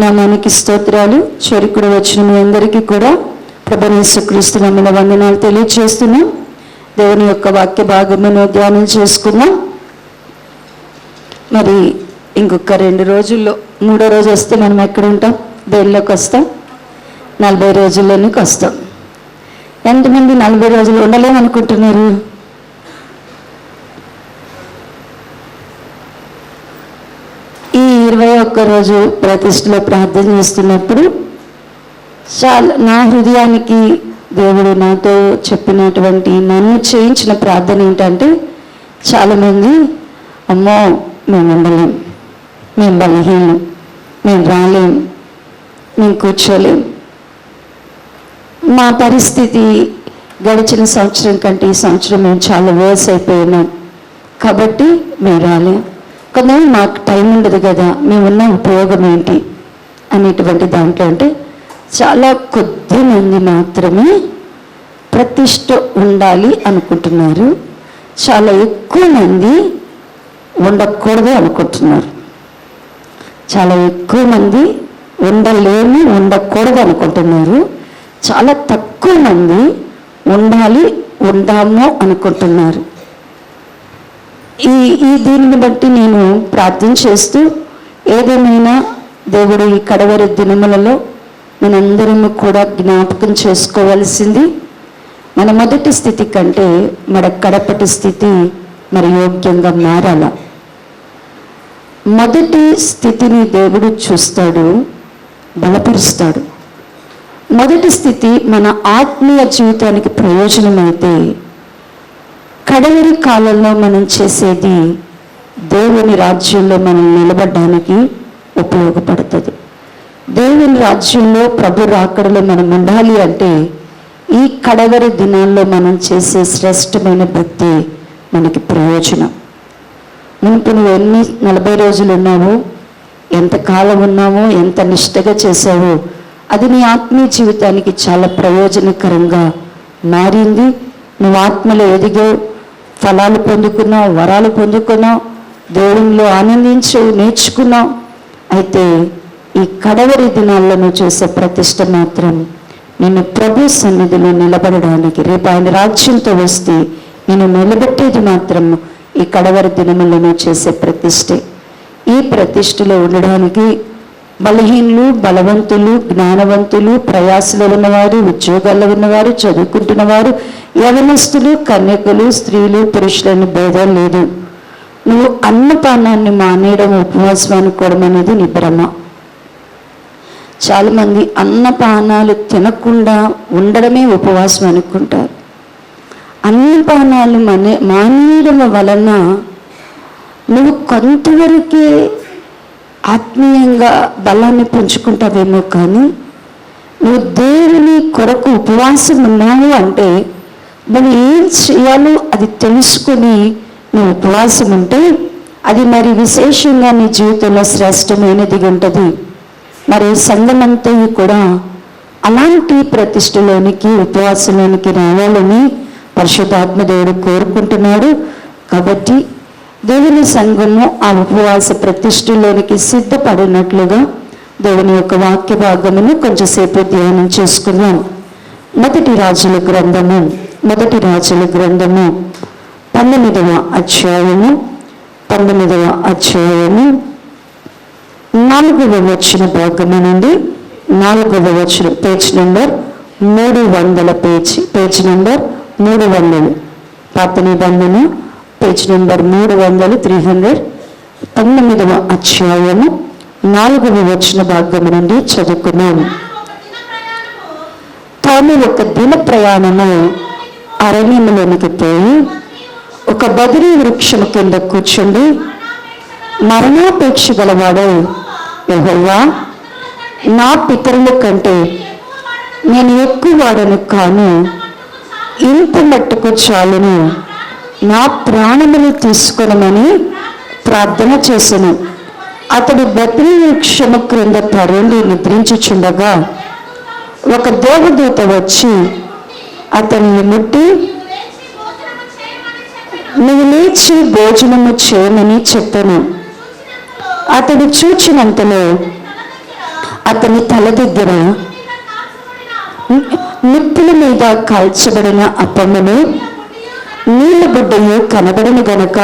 నామానికి స్తోత్రాలు. చేరుకుని వచ్చిన మీ అందరికీ కూడా ప్రభువైన యేసుక్రీస్తు నామమున వందనాలు తెలియజేస్తున్నాం. దేవుని యొక్క వాక్య భాగమును ధ్యానం చేసుకున్నాం. మరి ఇంకొక 2 రోజుల్లో 3వ రోజు వస్తే మనం ఎక్కడ ఉంటాం? దేనిలోకి వస్తాం? 40 రోజుల్లోనికి వస్తాం. ఎంతమంది 40 రోజులు ఉండలేమనుకుంటున్నారు? ఈ 21 రోజు ప్రతిష్టలో ప్రార్థన చేస్తున్నప్పుడు చాలా నా హృదయానికి దేవుడు నాతో చెప్పినటువంటి, నన్ను చేయించిన ప్రార్థన ఏంటంటే, చాలామంది అమ్మో మేము ఉండలేం, మేము బలహీనం, మేము రాలేం, మేము కూర్చోలేం, మా పరిస్థితి గడిచిన సంవత్సరం కంటే ఈ సంవత్సరం మేము చాలా వర్స్ అయిపోయినాం కాబట్టి మేము రాలేం, కొంతమంది మాకు టైం ఉండదు కదా, మేమున్న ఉపయోగం ఏంటి అనేటువంటి దాంట్లో అంటే చాలా కొద్ది మంది మాత్రమే ప్రతిష్ట ఉండాలి అనుకుంటున్నారు. చాలా ఎక్కువ మంది ఉండకూడదు అనుకుంటున్నారు. చాలా ఎక్కువ మంది ఉండలేము, ఉండకూడదు అనుకుంటున్నారు. చాలా తక్కువ మంది ఉండాలి, ఉందాము అనుకుంటున్నారు. ఈ దీనిని బట్టి నేను ప్రార్థన చేస్తూ, ఏదేమైనా దేవుడు ఈ కడవరి దినములలో మనందరము కూడా జ్ఞాపకం చేసుకోవాల్సింది, మన మొదటి స్థితి కంటే మన కడపటి స్థితి మరి యోగ్యంగా మారాల. మొదటి స్థితిని దేవుడు చూస్తాడు, బలపరుస్తాడు. మొదటి స్థితి మన ఆత్మీయ జీవితానికి ప్రయోజనమైతే, కడవరి కాలంలో మనం చేసేది దేవుని రాజ్యంలో మనం నిలబడడానికి ఉపయోగపడుతుంది. దేవుని రాజ్యంలో ప్రభు రాకడలో మనం ఉండాలి అంటే, ఈ కడవరి దినాల్లో మనం చేసే శ్రేష్టమైన భక్తి మనకి ప్రయోజనం. మునుపు నువ్వు ఎన్ని 40 రోజులు ఉన్నావో, ఎంతకాలం ఉన్నావో, ఎంత నిష్టగా చేసావో, అది నీ ఆత్మీయ జీవితానికి చాలా ప్రయోజనకరంగా మారింది. నువ్వు ఆత్మలో ఎదిగావు, ఫలాలు పొందుకున్నావు, వరాలు పొందుకున్నావు, దేవునిలో ఆనందించు, నేర్చుకున్నావు. అయితే ఈ కడవరి దినాల్లో నువ్వు చేసే ప్రతిష్ట మాత్రం నిన్ను ప్రభు సన్నిధిలో నిలబడడానికి, రేపు ఆయన రాజ్యంతో వస్తే నేను నిలబెట్టేది మాత్రం ఈ కడవరి దినముల్లో నువ్వు చేసే ప్రతిష్టే. ఈ ప్రతిష్టలో ఉండడానికి బలహీనులు, బలవంతులు, జ్ఞానవంతులు, ప్రయాసలో ఉన్నవారు, ఉద్యోగాల్లో ఉన్నవారు, చదువుకుంటున్నవారు, యవనస్తులు, కన్యకులు, స్త్రీలు, పురుషులని భేదం లేదు. నువ్వు అన్నపానాన్ని మానేయడం, ఉపవాసం అనుకోవడం అనేది నీ భ్రమ. చాలామంది అన్నపానాలు తినకుండా ఉండడమే ఉపవాసం అనుకుంటారు. అన్నపానాలు మానేయడం వలన నువ్వు కొంతవరకే ఆత్మీయంగా బలాన్ని పెంచుకుంటావేమో, కానీ నువ్వు దేవుని కొరకు ఉపవాసం ఉన్నావు అంటే నువ్వు ఏం చేయాలో అది తెలుసుకొని నువ్వు ఉపవాసం ఉంటే అది మరి విశేషంగా నీ జీవితంలో శ్రేష్టమైనదిగా ఉంటుంది. మరి సంఘమంతా కూడా అలాంటి ప్రతిష్టలోనికి, ఉపవాసంలోనికి రావాలని పరిశుద్ధాత్మ దేవుడు కోరుకుంటున్నాడు. కాబట్టి దేవుని సంఘము ఆ ఉపవాస ప్రతిష్టలోనికి సిద్ధపడినట్లుగా దేవుని యొక్క వాక్య భాగమును కొంచెంసేపు ధ్యానం చేసుకుందాం. మొదటి రాజుల గ్రంథము 19వ అధ్యాయము 4వ వచన భాగము నుండి 4వ వచనం, పేజ్ నెంబర్ 300, పేజ్ నెంబర్ 300, పాత నిబంధన పేజ్ నెంబర్ 300, 19వ అధ్యాయము 4వ వచన భాగము నుండి చదువుకున్నాము. తాను ఒక దిన ప్రయాణము అరణ్యములోనికి పోయి ఒక బదిరీ వృక్షము కింద కూర్చుండి, మరణాపేక్ష గలవాడు, యెహోవా, నా పితరుల కంటే నేను ఎక్కువ వాడను కాను, ఇంత మట్టుకు చాలును, నా ప్రాణమును తీసుకొనమని ప్రార్థన చేసెను. అతడు బద్రీ వృక్షము క్రింద పరుండి నిద్రించుచుండగా ఒక దేవదూత వచ్చి అతన్ని ముట్టి, నువ్వు లేచి భోజనము చేయమని చెప్పాను. అతడు చూచినంతలో అతని తల దగ్గర నిప్పుల మీద కాల్చబడిన అప్పమును నీళ్ళ బుడ్డయు కనబడను గనుక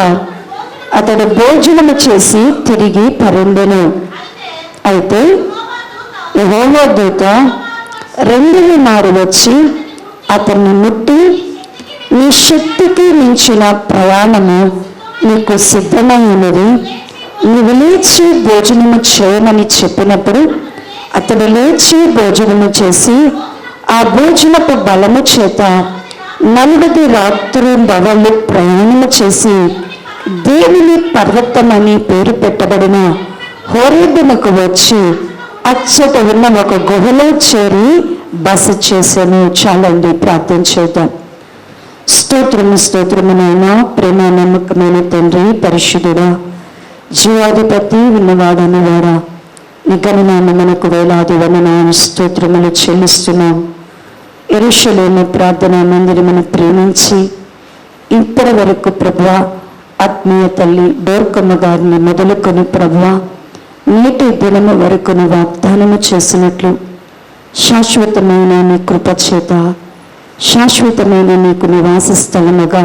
అతడు భోజనము చేసి తిరిగి పరుండెను. అయితే యెహోవా దూత రెండవ మారు వచ్చి అతన్ని ముట్టి, నీ శక్తికి మించిన ప్రయాణము నీకు సిద్ధమైనది, నీవు లేచి భోజనము చేయమని చెప్పినప్పుడు అతడు లేచి భోజనము చేసి ఆ భోజనపు బలము చేత 40 రాత్రులు ప్రయాణము చేసి దేవుని పర్వతమని పేరు పెట్టబడిన హోరేబునకు వచ్చి అచ్చట ఉన్న ఒక గుహలో చేరి బస చేశాను. చాలండి, ప్రార్థన చేద్దాం. స్తోత్రము నాయనా, ప్రేమ నమ్మకమైన తండ్రి, పరిశుద్ధుడా, జీవాధిపతి, విన్నవాడన్నవాడా, నీ ఘననామమునకు వేలాది వందనాలు స్తోత్రములు చెల్లిస్తున్నాం. యెరూషలేము ప్రార్థనా మందిరమును ప్రేమించి ఇప్పటి వరకు ప్రభువా, ఆత్మీయ తల్లి డోర్కమ్మ గారిని మొదలుకొని ప్రభువా, నేటి దినము వరకు నీ వాగ్దానము చేసినట్లు శాశ్వతమైన నీ కృపచేత, శాశ్వతమైన నీకు నివాస స్థలముగా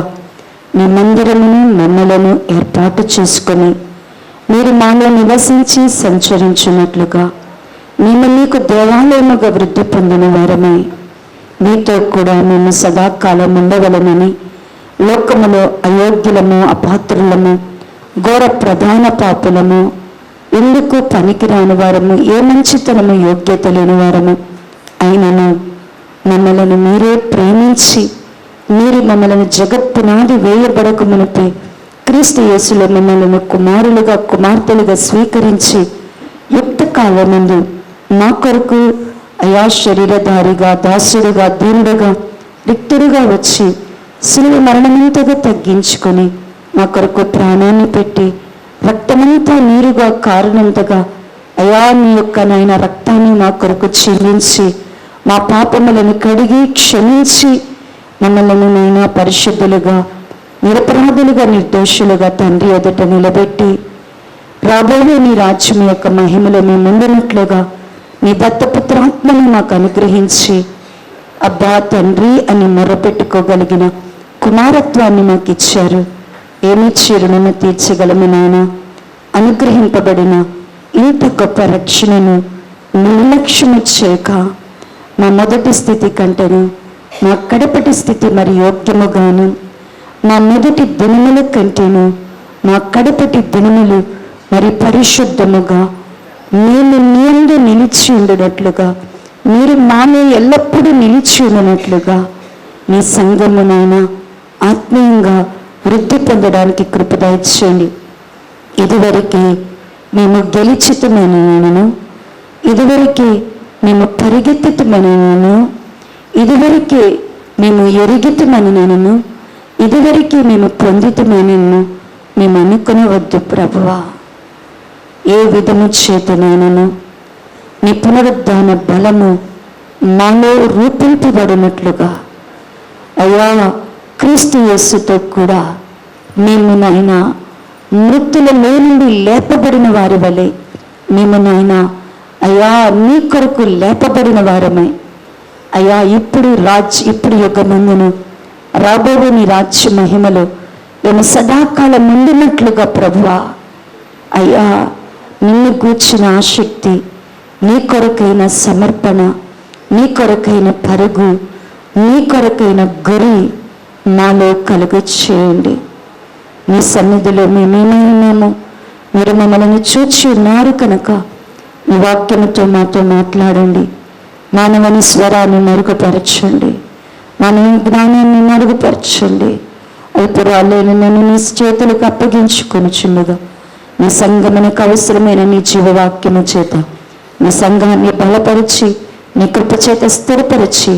నీ మందిరమును మమ్మలను ఏర్పాటు చేసుకొని మీరు మాలో నివసించి సంచరించినట్లుగా మేము నీకు దేవాలయముగా వృద్ధి పొందిన వారమై నీతో కూడా మేము సదాకాలం ఉండవలనని లోకములో అయోగ్యులము, అపాత్రులము, ఘోర ప్రధాన పాపులము, ఎందుకు పనికిరాని వారము, ఏ మంచితనము యోగ్యత లేని వారము అయినను మమ్మలను మీరే ప్రేమించి మీరు మమ్మలను జగత్పునాది వేయబడక మునిపే క్రీస్తు యేసులో మమ్మలను కుమారులుగా కుమార్తెలుగా స్వీకరించి యుక్త కాలమందు మా కొరకు అయా శరీరధారిగా, దాసుడుగా, దీనుడుగా, రిక్తుడుగా వచ్చి శిలువ మరణమంతగా తగ్గించుకొని మా కొరకు ప్రాణాన్ని పెట్టి రక్తమంతా నీరుగా కారణంతగా అయా నీ యొక్క నాయన రక్తాన్ని మా కొరకు చెల్లించి మా పాపములను కడిగి క్షమించి మమ్మల్ని నైనా పరిశుద్ధులుగా, నిరపరాధులుగా, నిర్దోషులుగా తండ్రి ఎదుట నిలబెట్టి రాబోయే నీ రాజ్యం యొక్క మహిమలో మేము ముందున్నట్లుగా నీ దత్తపుత్రాత్మను మాకు అనుగ్రహించి అబ్బా తండ్రి అని మొరపెట్టుకోగలిగిన కుమారత్వాన్ని మాకు ఇచ్చారు. ఏమిచ్చి రుణము తీర్చగలము నాయన. అనుగ్రహింపబడిన ఇంత గొప్ప రక్షణను నిర్లక్ష్యము చేయక మా మొదటి స్థితి కంటేను మా కడపటి స్థితి మరి యోగ్యముగాను, మా మొదటి దినముల కంటేను మా కడపటి దినములు మరి పరిశుద్ధముగా మేము నీ యందు నిలిచి ఉండినట్లుగా, మీరు మాలో ఎల్లప్పుడూ నిలిచి ఉన్నట్లుగా నీ సంఘమునైనా ఆత్మీయంగా వృద్ధి పొందడానికి కృప దయచేయండి. ఇదివరకే మేము గెలిచితమైనను, ఇదివరకే మేము పరిగెత్తుతమైనను, ఇదివరకే మేము ఎరిగితమైనను, ఇదివరకే మేము పొందితమైనను మేము అనుకునవద్దు ప్రభువా. ఏ విధము చేతనైనను నీ పునరుద్ధాన బలము మాలో రూపింపబడినట్లుగా అయ్యా క్రీస్తు యేసుతో కూడా మేము నాయన మృతులలో నుండి లేపబడిన వారి వలె మేము నాయన అయ్యా నీ కొరకు లేపబడిన వారమే అయ్యా ఇప్పుడు యుగమందును రాబోయే నీ రాజ్య మహిమలో మేము సదాకాలం ఉండినట్లుగా ప్రభువా అయ్యా నిన్ను గూర్చిన ఆసక్తి, నీ కొరకైన సమర్పణ, నీ కొరకైన పరుగు, నీ కొరకైన గురి నాలో కలుగ చేయండి. నీ సన్నిధిలో మేమేమైనాము, మీరు మమ్మల్ని చూచి ఉన్నారు కనుక నీ వాక్యముతో మాతో మాట్లాడండి. మానవుని స్వరాన్ని మరుగుపరచండి, మానవ జ్ఞానాన్ని మరుగుపరచండి. అల్పురాలేని నన్ను నీ చేతులకు అప్పగించుకొనుచుండగా నీ సంఘమునకు అవసరమైన నీ జీవవాక్యము చేత నీ సంఘాన్ని బలపరిచి, నీ కృప చేత స్థిరపరిచి,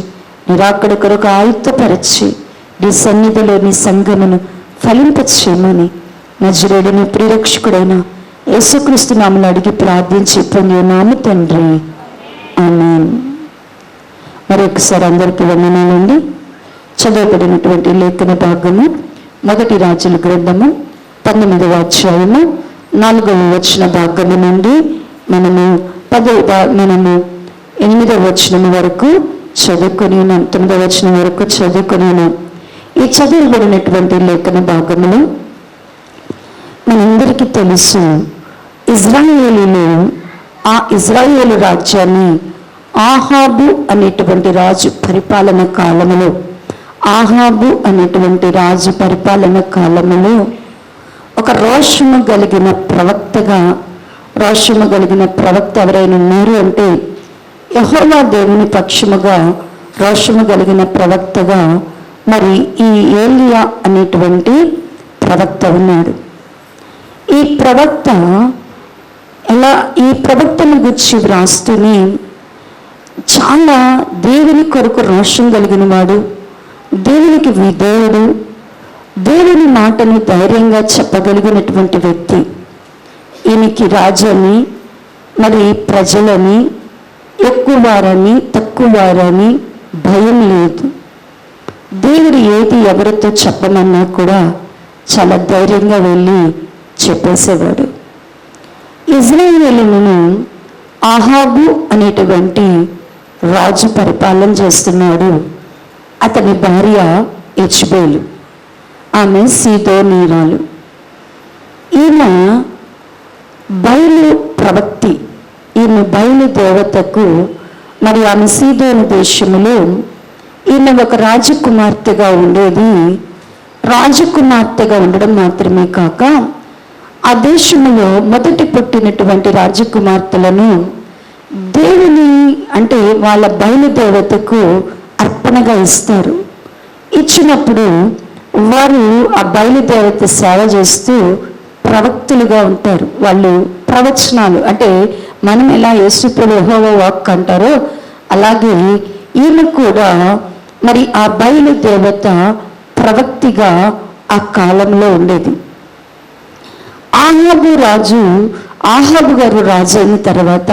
నీ రాకడ కొరకు ఆయుత్తపరిచి నీ సన్నిధిలో నీ సంఘమును ఫలింపచేయమని నజరేయుడైన ప్రియరక్షకుడైన యేసుక్రీస్తు నామములో అడిగి ప్రార్థించి పొంది ఉన్నాము తండ్రి, ఆమేన్. మరొకసారి అందరికీ వందనాలండి. చదవబడినటువంటి లేఖన భాగము 1 రాజుల గ్రంథము 19వ అధ్యాయము 4వ వచన భాగము నుండి మనము మనము 8వ వచనం వరకు చదువుకొని ఉన్నాం, 9వ వచనం వరకు చదువుకొని ఉన్నాం. ఈ చదువుబడినటువంటి లేఖన భాగంలో మనందరికీ తెలుసు, ఇజ్రాయేలు రాజ్యాన్ని ఆహాబు అనేటువంటి రాజు పరిపాలన కాలములో ఒక రోషము కలిగిన ప్రవక్త ఎవరైనా ఉన్నారు అంటే యెహోవా దేవుని పక్షముగా రోషము కలిగిన ప్రవక్తగా మరి ఈ ఏలియా అనేటువంటి ప్రవక్త ఉన్నాడు. ఈ ప్రవక్తను గురించి వ్రాస్తూనే చాలా దేవుని కొరకు రోషం కలిగిన వాడు, దేవునికి విధేయుడు, దేవుని మాటను ధైర్యంగా చెప్పగలిగినటువంటి వ్యక్తి. ఈయనకి రాజని మరి ప్రజలని ఎక్కువ వారని తక్కువ వారని భయం లేదు. దేవుడు ఏది ఎవరితో చెప్పమన్నా కూడా చాలా ధైర్యంగా వెళ్ళి చెప్పేసేవాడు. ఇజ్రాయేలును ఆహాబు అనేటువంటి రాజు పరిపాలన చేస్తున్నాడు. అతని భార్య యెజ్బేలు, ఆమె సీదోనీయురాలు. ఈమె బయలు ప్రవక్తి, ఈమె బయలు దేవతకు మరి ఆమె సీదోను దేశములో ఈమె ఒక రాజకుమార్తెగా ఉండేది. రాజకుమార్తెగా ఉండడం మాత్రమే కాక ఆ దేశంలో మొదటి పుట్టినటువంటి రాజకుమార్తెలను దేవుని అంటే వాళ్ళ బయలుదేవతకు అర్పణగా ఇస్తారు. ఇచ్చినప్పుడు వారు ఆ బయలుదేవత సేవ చేస్తూ ప్రవక్తులుగా ఉంటారు. వాళ్ళు ప్రవచనాలు అంటే మనం ఎలా యేసుప్రభు యెహోవా వాక్ అంటారో అలాగే ఈమె కూడా మరి ఆ బయలుదేవత ప్రవక్తిగా ఆ కాలంలో ఉండేది. ఆహాబు గారు రాజు అయిన తర్వాత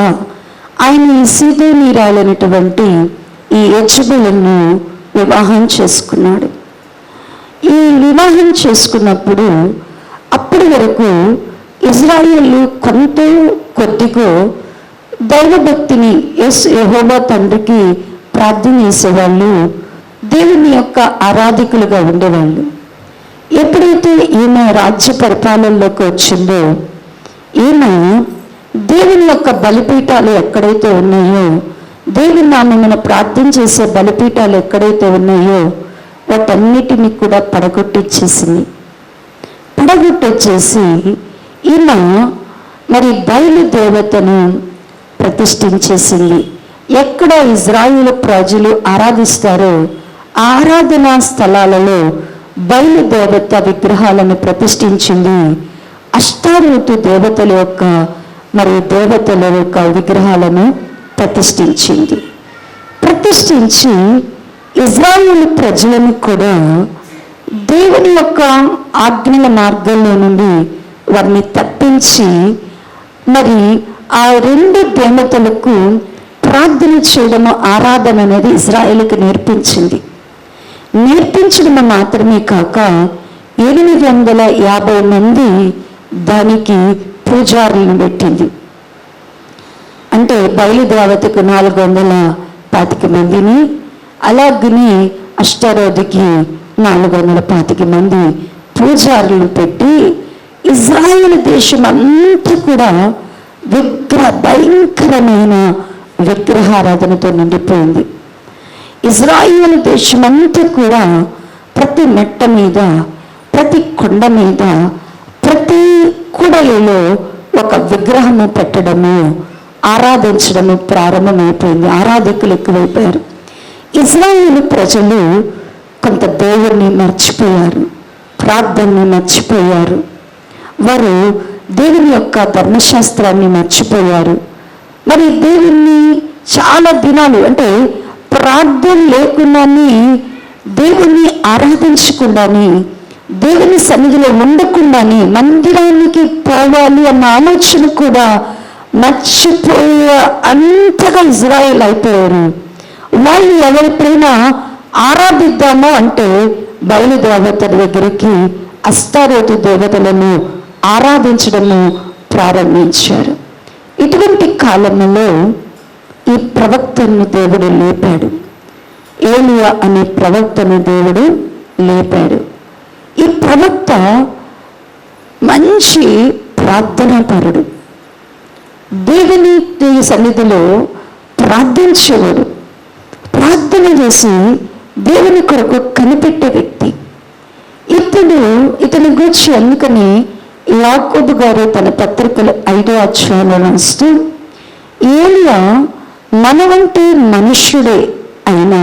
ఆయన ఈ సీదోనీయురాలైనటువంటి ఈ యెజ్బెలును వివాహం చేసుకున్నాడు. ఈ వివాహం చేసుకున్నప్పుడు అప్పటి వరకు ఇజ్రాయేలు కొద్దిగా దైవభక్తిని యెహోవా తండ్రికి ప్రార్థన చేసేవాళ్ళు, దేవుని యొక్క ఆరాధికులుగా ఉండేవాళ్ళు. ఎప్పుడైతే ఈమె రాజ్య పరిపాలనలోకి వచ్చిందో ఈమె దేవుని యొక్క బలిపీఠాలు ఎక్కడైతే ఉన్నాయో, దేవుని నామమున ప్రార్థన చేసే బలిపీఠాలు ఎక్కడైతే ఉన్నాయో వాటన్నిటినీ కూడా పడగొట్టొచ్చేసి ఈమె మరి బయలుదేవతను ప్రతిష్ఠించేసింది. ఎక్కడ ఇజ్రాయేలు ప్రజలు ఆరాధిస్తారో ఆరాధనా స్థలాలలో బయలుదేవత విగ్రహాలను ప్రతిష్ఠించింది. అష్టారోతు దేవతల యొక్క విగ్రహాలను ప్రతిష్ఠించి ఇజ్రాయేలు ప్రజలను కూడా దేవుని యొక్క ఆజ్ఞల మార్గంలో నుండి వారిని తప్పించి మరి ఆ 2 దేవతలకు ప్రార్థన చేయడము, ఆరాధన అనేది ఇజ్రాయేలుకి నేర్పించడం మాత్రమే కాక 850 మంది దానికి పూజారులను పెట్టింది. అంటే బయలుదేవతకు 425 మందిని, అలాగని అష్టారోతుకి 425 మంది పూజారులను పెట్టి ఇజ్రాయేలు దేశం అంతా కూడా భయంకరమైన విగ్రహారాధనతో నిండిపోయింది. ఇజ్రాయేలు దేశమంతా కూడా ప్రతి మెట్ట మీద, ప్రతి కొండ మీద, ప్రతి కూడలిలో ఒక విగ్రహము పెట్టడము, ఆరాధించడము ప్రారంభమైపోయింది. ఆరాధకులు ఎక్కువైపోయారు. ఇజ్రాయేలు ప్రజలు కొంత దేవుణ్ణి మర్చిపోయారు, ప్రార్థనని మర్చిపోయారు. వారు దేవుని యొక్క ధర్మశాస్త్రాన్ని మర్చిపోయారు. మరి దేవుణ్ణి చాలా దినాలు అంటే ప్రార్థన లేకుండానే, దేవుణ్ణి ఆరాధించకుండానే, దేవుని సన్నిధిలో ఉండకుండానే మందిరానికి పోవాలి అన్న ఆలోచన కూడా మర్చిపోయే అంతగా ఇజ్రాయేల్ అయిపోయారు. వాళ్ళు ఎవరిపైనా ఆరాధిద్దాము అంటే బయలుదేవత దగ్గరికి అష్టారోతు దేవతలను ఆరాధించడము ప్రారంభించారు. ఇటువంటి కాలంలో ఈ ప్రవక్తను దేవుడు లేపాడు. ఏలియా అనే ప్రవక్తను దేవుడు లేపాడు. ఈ ప్రవక్త మంచి ప్రార్థనాపరుడు, దేవుని సన్నిధిలో ప్రార్థించేవాడు, ప్రార్థన చేసి దేవుని కొరకు కనిపెట్టే వ్యక్తి. ఇతని గురించి అందుకని యాకోబు గారు తన పత్రికలు 5వ అధ్యాయంలో రాస్తూ, ఏలియా మనవంటి మనుష్యుడే అయినా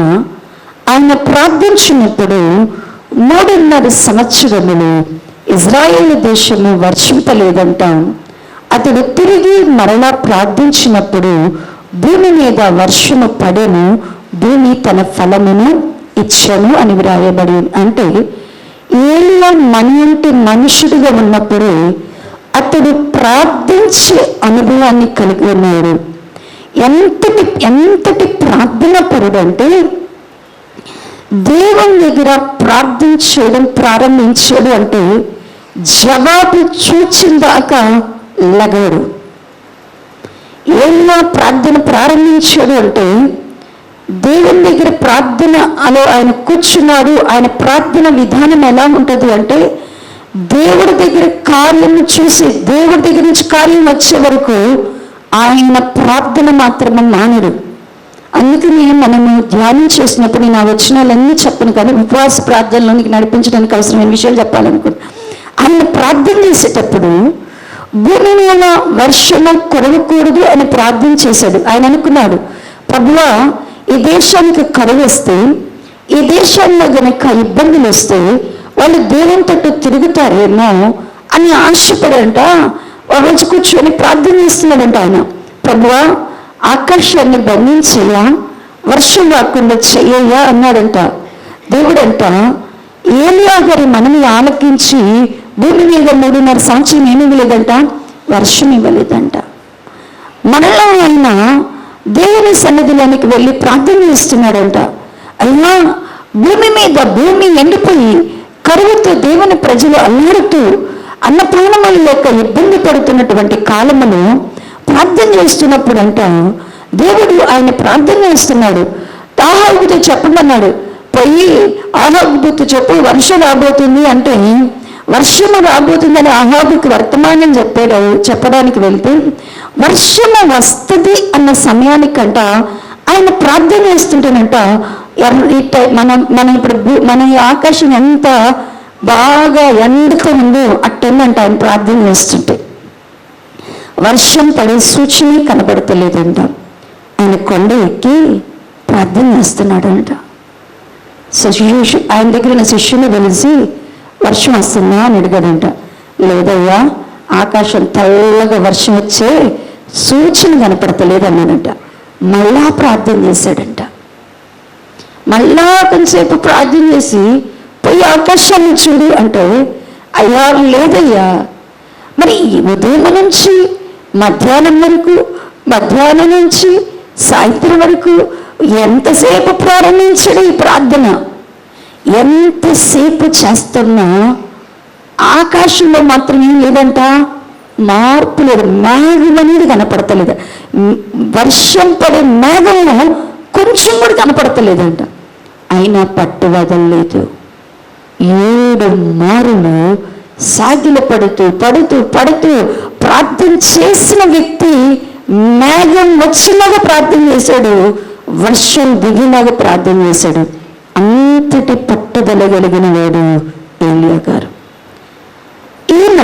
ఆయన ప్రార్థించినప్పుడు 3.5 సంవత్సరములు ఇజ్రాయేలు దేశము వర్షింపలేదంట. అతడు తిరిగి మరలా ప్రార్థించినప్పుడు భూమి మీద వర్షము పడెను, భూమి తన ఫలమును ఇచ్చెను అని వ్రాయబడి. అంటే ఏలియా మనవంటి మనుషుడిగా ఉన్నప్పుడు అతడు ప్రార్థించే అనుభవాన్ని కలిగి ఉన్నాడు. ఎంతటి ప్రార్థన పరుడు అంటే దేవుని దగ్గర ప్రార్థించడం ప్రారంభించాడు అంటే జవాబు చూచిందాకా లగడు. ఏలియా ప్రార్థన ప్రారంభించాడు అంటే దేవుని దగ్గర ప్రార్థనలో ఆయన కూర్చున్నాడు. ఆయన ప్రార్థన విధానం ఎలా ఉంటుంది అంటే దేవుడి దగ్గర కార్యము చూసి దేవుడి దగ్గర నుంచి కార్యం వచ్చే వరకు ఆయన ప్రార్థన మాత్రమే మానడు. అందుకని మనము ధ్యానం చేసినప్పుడు నేను ఆ వచనాలన్నీ చెప్పను కానీ ఉపవాస ప్రార్థనలోనికి నడిపించడానికి అవసరమైన విషయాలు చెప్పాలనుకుంటున్నాను. ఆయన ప్రార్థన చేసేటప్పుడు భూమి మీద వర్షము కురవకూడదు అని ప్రార్థన చేశాడు. ఆయన అనుకున్నాడు, ప్రభువా ఈ దేశానికి కరువు వస్తే, ఈ దేశాల్లో గనక ఇబ్బందులు వస్తే వాళ్ళు దేవుని తట్టు తిరుగుతారేమో అని ఆశపడంట. రోజు కూర్చొని ప్రార్థన చేస్తున్నాడంట ఆయన. ప్రభువా ఆకాశాన్ని బంధించేలా, వర్షం రాకుండా చెయ్యయ్యా అన్నాడంట. దేవుడంట ఏలియా గారి మనని ఆలకించి భూమి మీద 3.5 సంవత్సరం ఏమి ఇవ్వలేదంట, వర్షం ఇవ్వలేదంట. మనలో ఆయన దేవుని సన్నిధిలోనికి వెళ్ళి ప్రార్థన చేస్తున్నాడంట. అయ్యా భూమి మీద భూమి ఎండిపోయి కరువుతో దేవుని ప్రజలు అల్లాడుతూ అన్నపానములు లేక ఇబ్బంది పడుతున్నటువంటి కాలమును ప్రార్థన చేస్తున్నప్పుడు అంట దేవుడు ఆయన ప్రార్థన చేస్తున్నాడు. ఆహాబుతో చెప్పమన్నాడు, పోయి ఆహాబుతో చెప్పు వర్షం రాబోతుంది అంటే వర్షము రాబోతుందని ఆహాబుకి వర్తమానం చెప్పడానికి వెళ్తే వర్షము వస్తుంది అన్న సమయానికంట ఆయన ప్రార్థన చేస్తుంటేనంట మనం ఇప్పుడు మన ఆకాశం ఎంత బాగా ఎండుతూ ఉందో అట్టందంట ఆయన ప్రార్థన చేస్తుంటే వర్షం పడే సూచనే కనబడతలేదంట. ఆయన కొండ ఎక్కి ప్రార్థన చేస్తున్నాడంట. ఆయన దగ్గర ఉన్న శిష్యుని కలిసి వర్షం వస్తుందా అని అడిగాడంట. లేదయ్యా ఆకాశం తెల్లగా వర్షం వచ్చే సూచన కనపడతలేదు అన్నాడంట. మళ్ళా ప్రార్థన చేశాడంట. మళ్ళా కొంతసేపు ప్రార్థన చేసి పోయి ఆకాశాన్ని చూడు అంటే అయ్యా లేదయ్యా, మరి ఉదయం నుంచి మధ్యాహ్నం నుంచి సాయంత్రం వరకు ఎంతసేపు ప్రారంభించడు ఈ ప్రార్థన, ఎంతసేపు చేస్తున్నా ఆకాశంలో మాత్రం ఏం లేదంట, మార్పు లేదు, మేఘం అనేది కనపడతలేదు. వర్షం పడే మేఘము కొంచెం కూడా కనపడతలేదంట. అయినా పట్టు వదలలేదు. 7 మారులు సాగిల పడుతూ ప్రార్థన చేసిన వ్యక్తి మేఘం వచ్చినాగా ప్రార్థన చేశాడు, వర్షం దిగినాగా ప్రార్థన చేశాడు. అంతటి పట్టుదల కలిగిన వాడు ఏలియా గారు. ఈయన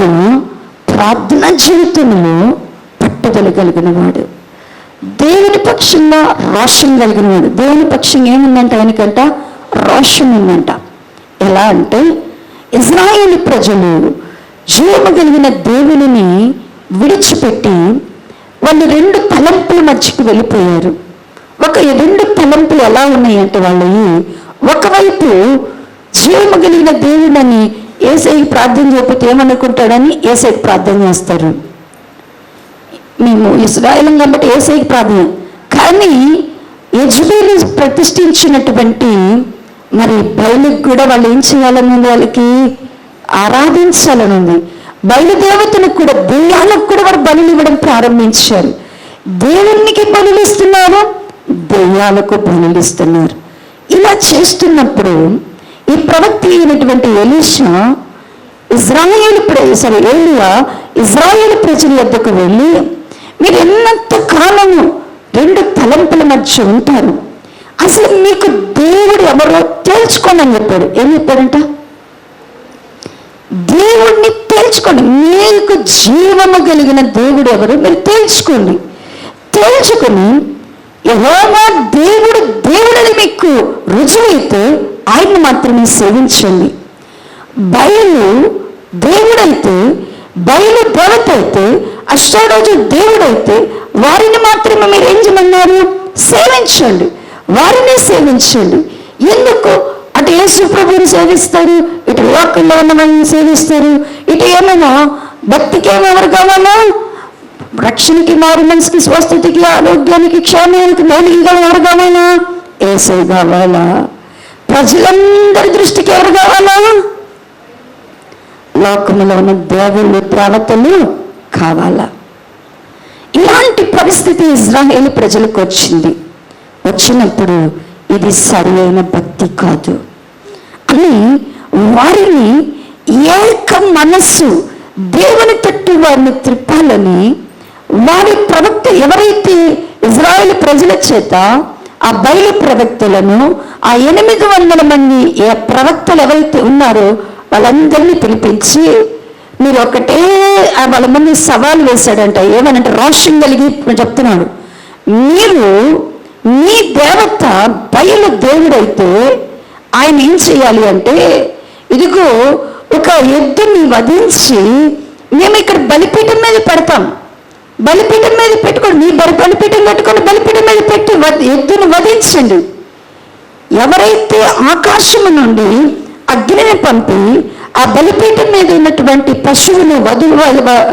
ప్రార్థన జీవితంలో పట్టుదల కలిగిన వాడు, దేవుని పక్షంగా రోషం కలిగిన వాడు. దేవుని పక్షంగా ఏముందంట ఆయనకంట, రోషం ఉందంట. ఎలా అంటే ఇజ్రాయేలు ప్రజలు జీవము కలిగిన దేవునిని విడిచిపెట్టి వాళ్ళు 2 తలంపుల మధ్యకు వెళ్ళిపోయారు. 2 తలంపులు ఎలా ఉన్నాయంటే వాళ్ళవి, ఒకవైపు జీవము కలిగిన దేవుడని యేసయ్యకి ప్రార్థన చేయకపోతే ఏమనుకుంటాడని యేసయ్యకి ప్రార్థన చేస్తారు. మేము ఇశ్రాయేలు కాబట్టి యేసయ్యకి ప్రార్థన, కానీ యెజ్బేలు ప్రతిష్ఠించినటువంటి మరి బయలుకి కూడా వాళ్ళు ఏం చేయాలని ఉంది, వాళ్ళకి ఆరాధించాలని ఉంది. బయలుదేవతలకు కూడా దెయ్యాలకు కూడా వారు బలులు ఇవ్వడం ప్రారంభించారు. దేవునికి బలులిస్తున్నారు, దెయ్యాలకు బలులిస్తున్నారు. ఇలా చేస్తున్నప్పుడు ఈ ప్రవక్త అయినటువంటి ఎలీషా ఏలియా ఇజ్రాయేలు ప్రజల వద్దకు వెళ్ళి, మీరు ఎన్నంత కాలము రెండు తలంపుల మధ్య ఉంటారు, అసలు మీకు దేవుడు ఎవరో తేల్చుకోండి అని చెప్పాడు. ఏం చెప్పాడంట? దేవుడిని తేల్చుకోండి, మీకు జీవము కలిగిన దేవుడు ఎవరు మీరు తేల్చుకోండి. తేల్చుకుని యెహోవా దేవుడు దేవుడని మీకు రుజువైతే ఆయన్ని మాత్రమే సేవించండి. బయలు దేవుడైతే, బయలు దేవత అయితే, అష్టారోజు దేవుడైతే వారిని మాత్రమే మీరు ఏం చేయమన్నారు? సేవించండి, వారిని సేవించండి. ఎందుకు అటు యేసు ప్రభువుని సేవిస్తారు, ఇటు లోకంలో ఉన్న వాళ్ళని సేవిస్తారు, ఇటు ఏమైనా భక్తికి ఏమెవరు కావాలా? రక్షణకి, మారు మనసుకి, స్వస్థతకి, ఆరోగ్యానికి, క్షేమానికి, మేలుగా ఎవరు కావాలా? యేసే కావాలా? ప్రజలందరి దృష్టికి ఎవరు కావాలా? లోకములో ఉన్న దేవుళ్ళు, దేవతలు కావాలా? ఇలాంటి పరిస్థితి ఇజ్రాయేలు ప్రజలకు వచ్చినప్పుడు ఇది సరైన భక్తి కాదు అని వారిని ఏక మనస్సు దేవుని తట్టు వారిని త్రిప్పాలని వారి ప్రవక్త ఎవరైతే ఇజ్రాయేలు ప్రజల చేత ఆ బయలు ప్రవక్తలను, ఆ 800 మంది ప్రవక్తలు ఎవరైతే ఉన్నారో వాళ్ళందరినీ పిలిపించి, మీరు ఒకటే వాళ్ళ ముందు సవాలు వేశాడంట. ఏమనంటే రోషం కలిగి చెప్తున్నాడు, మీరు మీ దేవత బయలు దేవుడైతే ఆయన ఏం చేయాలి అంటే, ఇదిగో ఒక ఎద్దుని వధించి మేము ఇక్కడ బలిపీఠం మీద పెడతాం, బలిపీఠం మీద పెట్టుకోండి, మీ బలిపీఠం పెట్టుకొని బలిపీఠం మీద పెట్టి ఎద్దును వధించండి. ఎవరైతే ఆకాశము నుండి అగ్నిని పంపి ఆ బలిపీఠం మీద ఉన్నటువంటి పశువును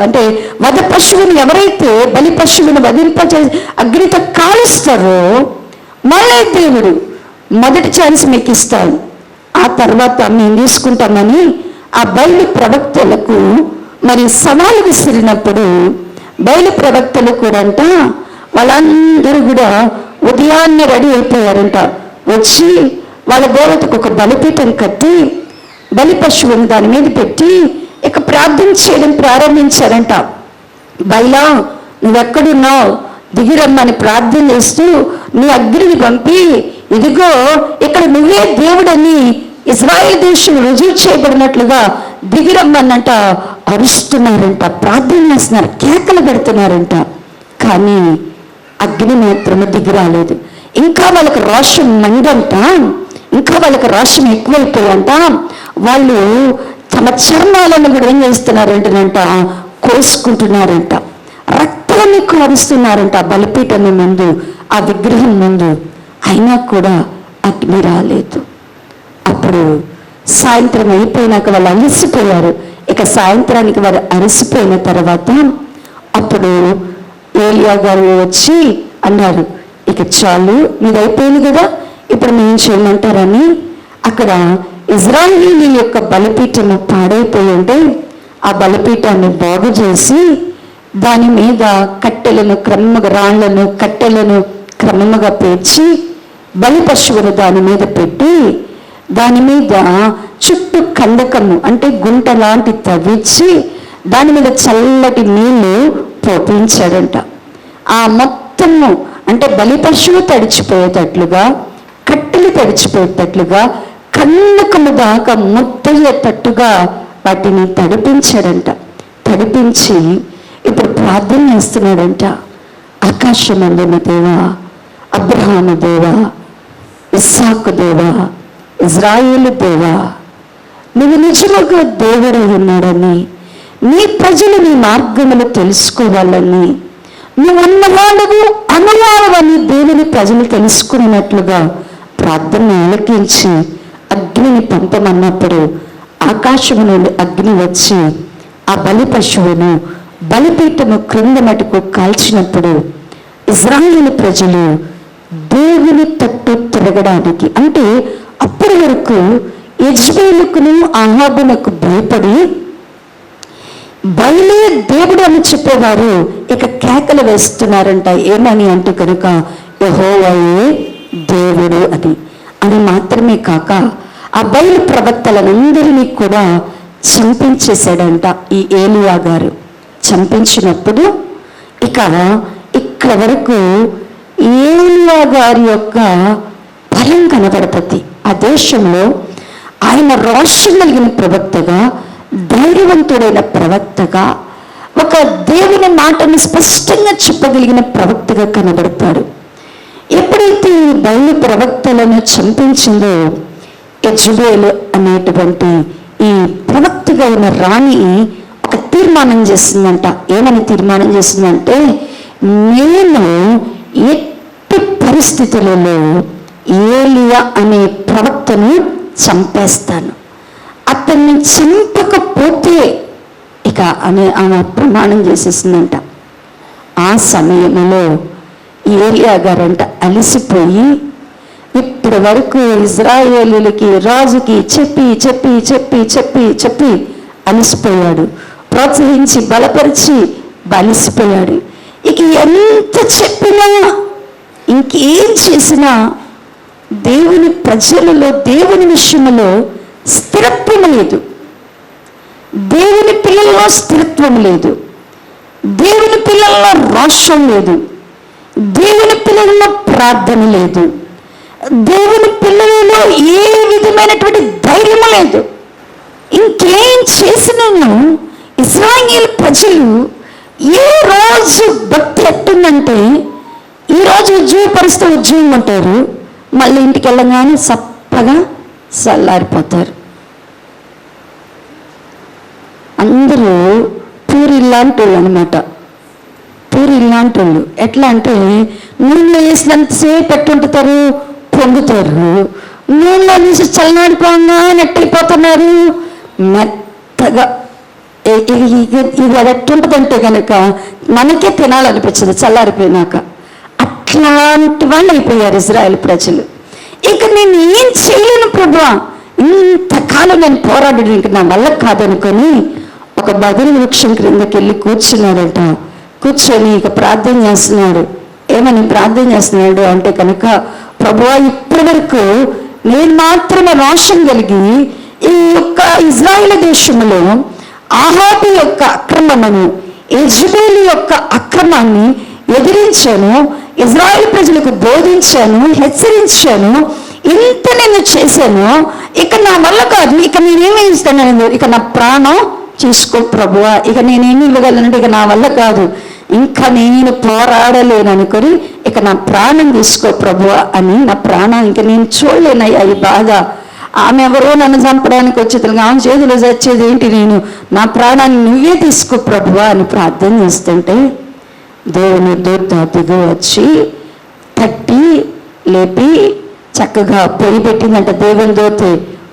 అంటే వధ పశువుని ఎవరైతే బలి పశువును వధింపచే అగ్నితో కాలుస్తారో మళ్ళీ దేవుడు మొదటి ఛాన్స్ మీకు ఇస్తాడు, ఆ తర్వాత మేము తీసుకుంటామని ఆ బయలు ప్రవక్తలకు మరి సవాలు విసిరినప్పుడు బయలు ప్రవక్తలు కూడా అంట వాళ్ళందరూ కూడా ఉదయాన్నే రెడీ అయిపోయారంట. వచ్చి వాళ్ళ దేవతకు ఒక బలిపీఠం కట్టి బలి పశువుని దాని మీద పెట్టి ఇక ప్రార్థన చేయడం ప్రారంభించారంట. బయలా నువ్వెక్కడున్నావు దిగిరమ్మని ప్రార్థన చేస్తూ నీ అగ్నిని పంపి, ఇదిగో ఇక్కడ నువ్వే దేవుడని ఇజ్రాయేల్ దేశం రుజువు చేయబడినట్లుగా దిగిరమ్మనంట అరుస్తున్నారంట, ప్రార్థన చేస్తున్నారు, కేకలు పెడుతున్నారంట. కానీ అగ్ని మాత్రమే దిగిరాలేదు. ఇంకా వాళ్ళకి రోషం మండంట, ఇంకా వాళ్ళకి రోషం ఎక్కువైపోయంట. వాళ్ళు తమ చర్మాలను కూడా ఏం చేస్తున్నారంటేనంట కోసుకుంటున్నారంట, రక్తాన్ని కారుస్తున్నారంట బలిపీఠం ముందు, ఆ విగ్రహం ముందు. అయినా కూడా అగ్ని రాలేదు. అప్పుడు సాయంత్రం అయిపోయినాక వాళ్ళు అలసిపోయారు. ఇక సాయంత్రానికి వారు అలసిపోయిన తర్వాత అప్పుడు ఏలియా గారు వచ్చి అన్నారు, ఇక చాలు మీది అయిపోయింది కదా, ఇప్పుడు మేము చేయమంటారని. అక్కడ ఇజ్రాయేలీ యొక్క బలిపీఠము పాడైపోయి ఉంటే ఆ బలిపీఠాన్ని బాగు చేసి దాని మీద కట్టెలను క్రమముగా, రాళ్లను కట్టెలను క్రమముగా పేర్చి బలి పశువును దాని మీద పెట్టి దాని మీద చుట్టూ కందకము అంటే గుంట లాంటి తవ్వించి దాని మీద చల్లటి నీళ్లు పోపించాడంట. ఆ మొత్తము అంటే బలి పశువు తడిచిపోయేటట్లుగా, కట్టెలు తడిచిపోయేటట్లుగా, కందకము దాకా ముద్దయ్యేటట్టుగా వాటిని తడిపించాడంట. తడిపించి ఇప్పుడు ప్రార్థన చేస్తున్నాడంట, ఆకాశమందున దేవా, అబ్రహాము దేవా, ఇస్సాకు దేవా, ఇజ్రాయేలు దేవా, నువ్వు నిజముగా దేవుడై ఉన్నాడని, నీ ప్రజలు నీ మార్గములు తెలుసుకోవాలని, నువ్వు ఉన్నవాడవు అనువాడవని దేవుని ప్రజలు తెలుసుకున్నట్లుగా ప్రార్థన ఆలకించి అగ్నిని పంపమన్నప్పుడు ఆకాశము నుండి అగ్ని వచ్చి ఆ బలి పశువును బలిపీఠము క్రింద మటుకు కాల్చినప్పుడు ఇజ్రాయేలు ప్రజలు దేవుని తట్టు తిరగడానికి, అంటే అప్పటి వరకు యెజ్బేలుకును అహాబునకు భయపడి బయలే దేవుడు అని చెప్పేవారు ఇక కేకలు వేస్తున్నారంట. ఏమని అంటే కనుక యెహోవాయే దేవుడు అని మాత్రమే కాక ఆ బయలు ప్రవక్తలందరినీ కూడా చంపించేశాడంట ఈ ఏలియా గారు. చంపించినప్పుడు ఇక్కడ వరకు ఏలియా గారి యొక్క బలం కనబడుతుంది. ఆ దేశంలో ఆయన రోషం కలిగిన ప్రవక్తగా, ధైర్యవంతుడైన ప్రవక్తగా, ఒక దేవుని మాటను స్పష్టంగా చెప్పగలిగిన ప్రవక్తగా కనబడతాడు. ఎప్పుడైతే ఈ బయలు ప్రవక్తలను చంపించిందో యెజబెలు అనేటువంటి ఈ ప్రవక్తగా ఉన్న రాణి ఒక తీర్మానం చేసిందంట. ఏమని తీర్మానం చేసిందంటే, నేను ఎట్టి పరిస్థితులలో ఏలియా అనే ప్రవక్తను చంపేస్తాను, అతన్ని చంపకపోతే ఆమె ప్రమాణం చేసేసిందంట. ఆ సమయంలో ఏలియా గారంట అలసిపోయి ఇప్పటి వరకు ఇజ్రాయేలీలకి రాజుకి చెప్పి చెప్పి చెప్పి చెప్పి చెప్పి అలసిపోయాడు. ప్రోత్సహించి బలపరిచి అలసిపోయాడు. ఎంత చెప్పినా ఇంకేం చేసినా దేవుని ప్రజలలో, దేవుని విషయంలో స్థిరత్వం లేదు, దేవుని పిల్లల్లో స్థిరత్వం లేదు, దేవుని పిల్లల్లో రోషం లేదు, దేవుని పిల్లల్లో ప్రార్థన లేదు, దేవుని పిల్లలలో ఏ విధమైనటువంటి ధైర్యం లేదు. ఇంకేం చేసినాను ఇశ్రాయేలు ప్రజలు ఏ రోజు భక్తి ఎట్టుందంటే, ఈరోజు ఉద్యోగపరిస్తే ఉద్యోగం ఉంటారు, మళ్ళీ ఇంటికి వెళ్ళగానే సప్పగా చల్లారిపోతారు. అందరూ పూరి లాంటి వాళ్ళు అనమాట. పూరి లాంటి వాళ్ళు ఎట్లా అంటే నూనెలో వేసినంతసేపు పెట్టుంటారు, పొంగుతారు. నూనెలో నుంచి చల్లనాడిపోగా నెట్టయిపోతున్నారు, మెత్తగా. ఇది అది ఎట్టుంటుందంటే కనుక మనకే తినాలనిపించదు చల్లారిపోయినాక. అట్లాంటి వాళ్ళు అయిపోయారు ఇజ్రాయేల్ ప్రజలు. నేను ఏం చేయలేను ప్రభువా, ఇంతకాలం నేను పోరాడాను, ఇంక నా వల్ల కాదనుకొని ఒక బదరి వృక్షం క్రిందకి వెళ్ళి కూర్చున్నాడట. కూర్చొని ప్రార్థన చేస్తున్నాడు. ఏమని ప్రార్థన చేస్తున్నాడు అంటే కనుక, ప్రభువా ఇప్పటి వరకు నేను మాత్రమే రోషం కలిగి ఈ యొక్క ఇజ్రాయేల్ దేశంలో ఆహాబు యొక్క అక్రమమును, యెజబెలు యొక్క అక్రమాన్ని ఎదిరించాను, ఇజ్రాయేల్ ప్రజలకు బోధించాను, హెచ్చరించాను, ఇంత నేను చేశాను. నా వల్ల కాదు, నేనేమి ఇస్తాను, నా ప్రాణం చూసుకో ప్రభువా, నేనేమి ఇవ్వగలనంటే నా వల్ల కాదు, ఇంకా నేను పోరాడలేను అనుకొని నా ప్రాణం తీసుకో ప్రభువా అని, నా ప్రాణం నేను చూడలేనయ్యా ఈ బాధ. ఆమె ఎవరో నన్ను చంపడానికి వచ్చేది, ఆమె చేతిలో చచ్చేది ఏంటి, నేను నా ప్రాణాన్ని నువ్వే తీసుకో ప్రభువా అని ప్రార్థన చేస్తుంటే దేవుని దూత దిగి వచ్చి తట్టి లేపి చక్కగా పొయ్యి పెట్టిందంట. దేవుని దూత